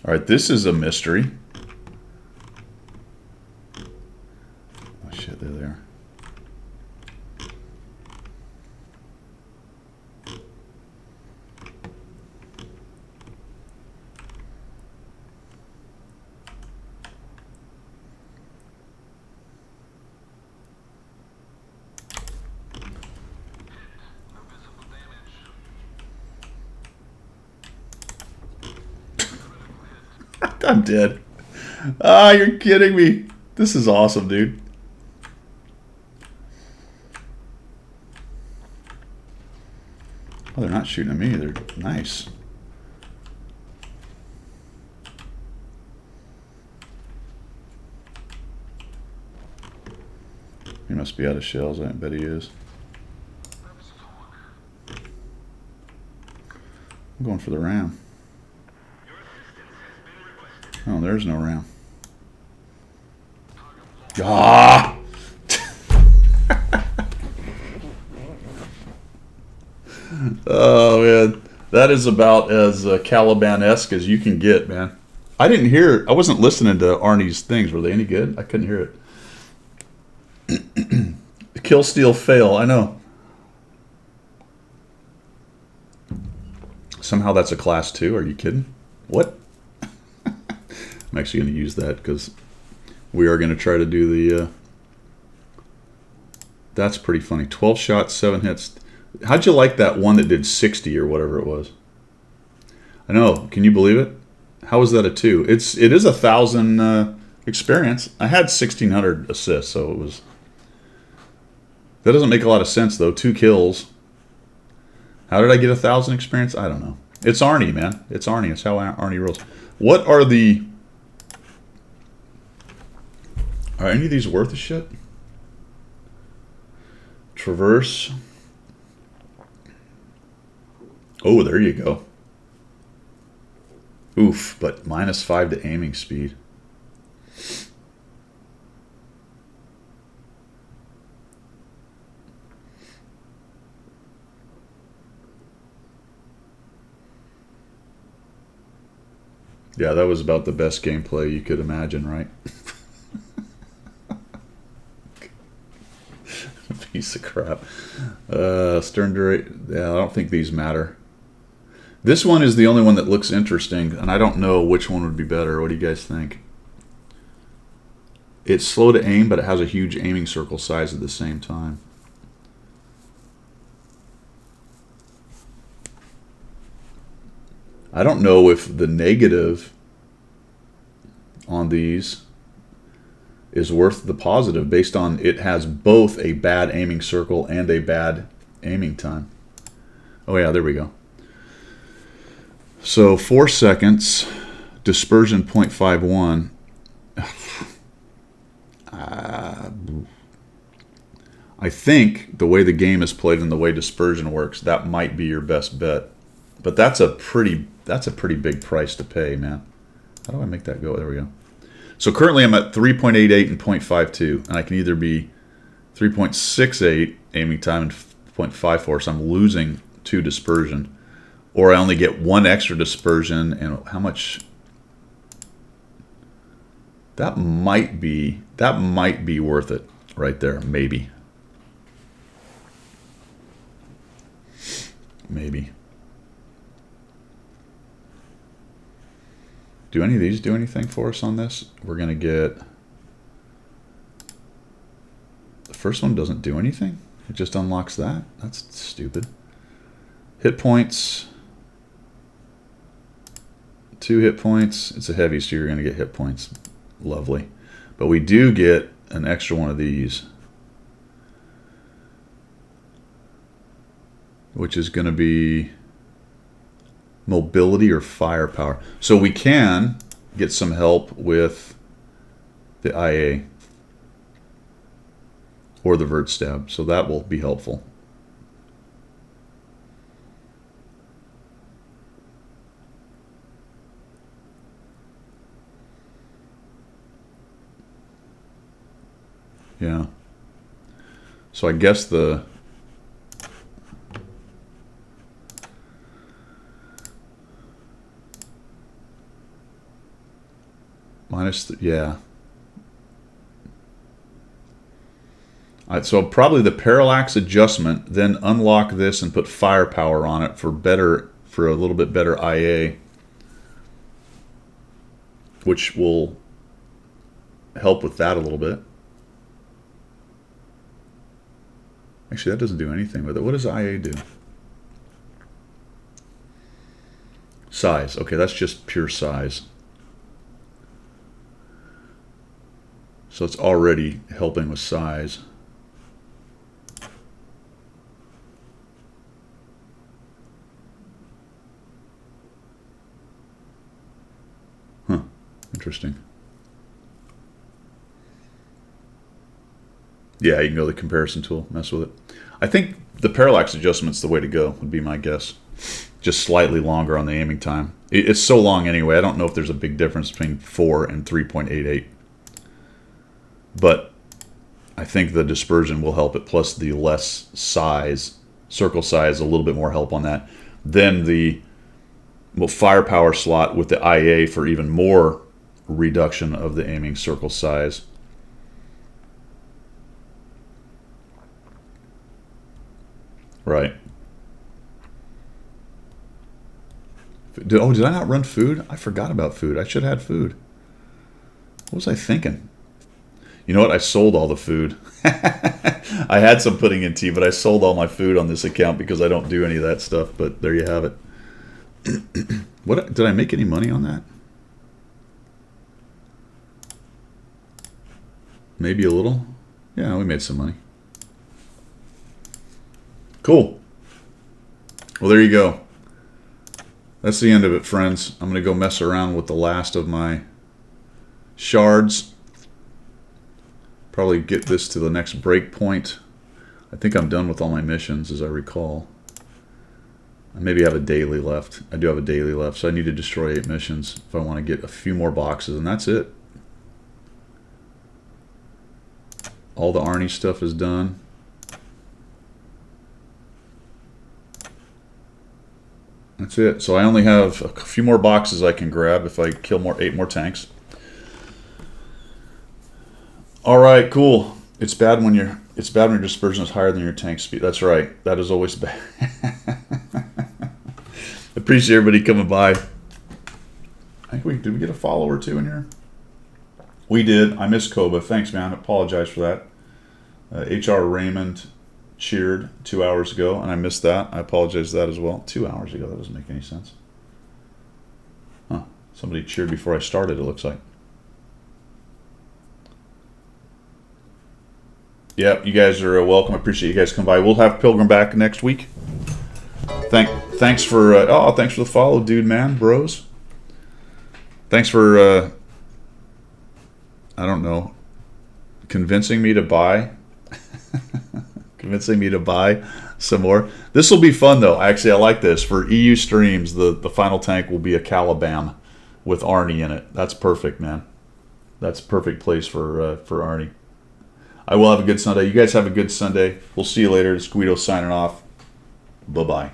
All right, this is a mystery. Oh shit, there they are. I'm dead. Ah, you're kidding me. This is awesome, dude. Oh, they're not shooting at me. They're nice. He must be out of shells. I bet he is. I'm going for the ram. Oh, there's no ram. Ah! Oh, man. That is about as Caliban-esque as you can get, man. I didn't hear... I wasn't listening to Arnie's things. Were they any good? I couldn't hear it. Kill, steal, fail. I know. Somehow that's a class 2. Are you kidding? What? I'm actually going to use that because we are going to try to do the... that's pretty funny. 12 shots, 7 hits. How'd you like that one that did 60 or whatever it was? I know. Can you believe it? How is that a 2? It is 1,000 experience. I had 1,600 assists, so it was... That doesn't make a lot of sense, though. 2 kills. How did I get 1,000 experience? I don't know. It's Arnie, man. It's Arnie. It's how Arnie rolls. What are the... Are any of these worth a shit? Traverse. Oh, there you go. Oof, but -5 to aiming speed. Yeah, that was about the best gameplay you could imagine, right? Piece of crap. Stern duration. Yeah, I don't think these matter. This one is the only one that looks interesting, and I don't know which one would be better. What do you guys think? It's slow to aim, but it has a huge aiming circle size at the same time. I don't know if the negative on these is worth the positive based on it has both a bad aiming circle and a bad aiming time. Oh yeah, there we go. So 4 seconds, dispersion 0.51. I think the way the game is played and the way dispersion works, that might be your best bet. But that's a pretty big price to pay, man. How do I make that go? There we go. So currently I'm at 3.88 and 0.52, and I can either be 3.68 aiming time and 0.54, so I'm losing 2 dispersion, or I only get 1 extra dispersion. And how much? That might be worth it right there, maybe. Maybe. Do any of these do anything for us on this? We're going to get... The first one doesn't do anything. It just unlocks that. That's stupid. Hit points. 2 hit points. It's a heavy, so you're going to get hit points. Lovely. But we do get an extra one of these, which is going to be mobility or firepower. So we can get some help with the IA or the vert stab. So that will be helpful. Yeah. So I guess the yeah. All right, so probably the parallax adjustment, then unlock this and put firepower on it for a little bit better IA, which will help with that a little bit. Actually, that doesn't do anything with it. What does IA do? Size. Okay, that's just pure size. So it's already helping with size. Huh. Interesting. Yeah, you can go to the comparison tool, mess with it. I think the parallax adjustment's the way to go, would be my guess. Just slightly longer on the aiming time. It's so long anyway, I don't know if there's a big difference between 4 and 3.88. But I think the dispersion will help it, plus the less size, circle size, a little bit more help on that. Then the firepower slot with the IA for even more reduction of the aiming circle size. Right. Did I not run food? I forgot about food. I should have had food. What was I thinking? You know what? I sold all the food. I had some pudding and tea, but I sold all my food on this account because I don't do any of that stuff. But there you have it. What did I make any money on that? Maybe a little. Yeah, we made some money. Cool. Well, there you go. That's the end of it, friends. I'm going to go mess around with the last of my shards. Probably get this to the next break point. I think I'm done with all my missions, as I recall. I maybe have a daily left. I do have a daily left, so I need to destroy 8 missions if I want to get a few more boxes, and that's it. All the Arnie stuff is done. That's it. So I only have a few more boxes I can grab if I kill 8 more tanks. All right, cool. It's bad when your dispersion is higher than your tank speed. That's right. That is always bad. Appreciate everybody coming by. I think did we get a follower or 2 in here? We did. I miss Koba. Thanks, man. I apologize for that. H.R. Raymond cheered 2 hours ago, and I missed that. I apologize for that as well. 2 hours ago. That doesn't make any sense. Huh. Somebody cheered before I started, it looks like. Yep, you guys are welcome. I appreciate you guys coming by. We'll have Pilgrim back next week. Thanks for thanks for the follow, dude, man, bros. Thanks for I don't know, convincing me to buy some more. This will be fun though. Actually, I like this. For EU streams, the final tank will be a Caliban with Arnie in it. That's perfect, man. That's a perfect place for Arnie. I will have a good Sunday. You guys have a good Sunday. We'll see you later. It's Guido signing off. Bye-bye.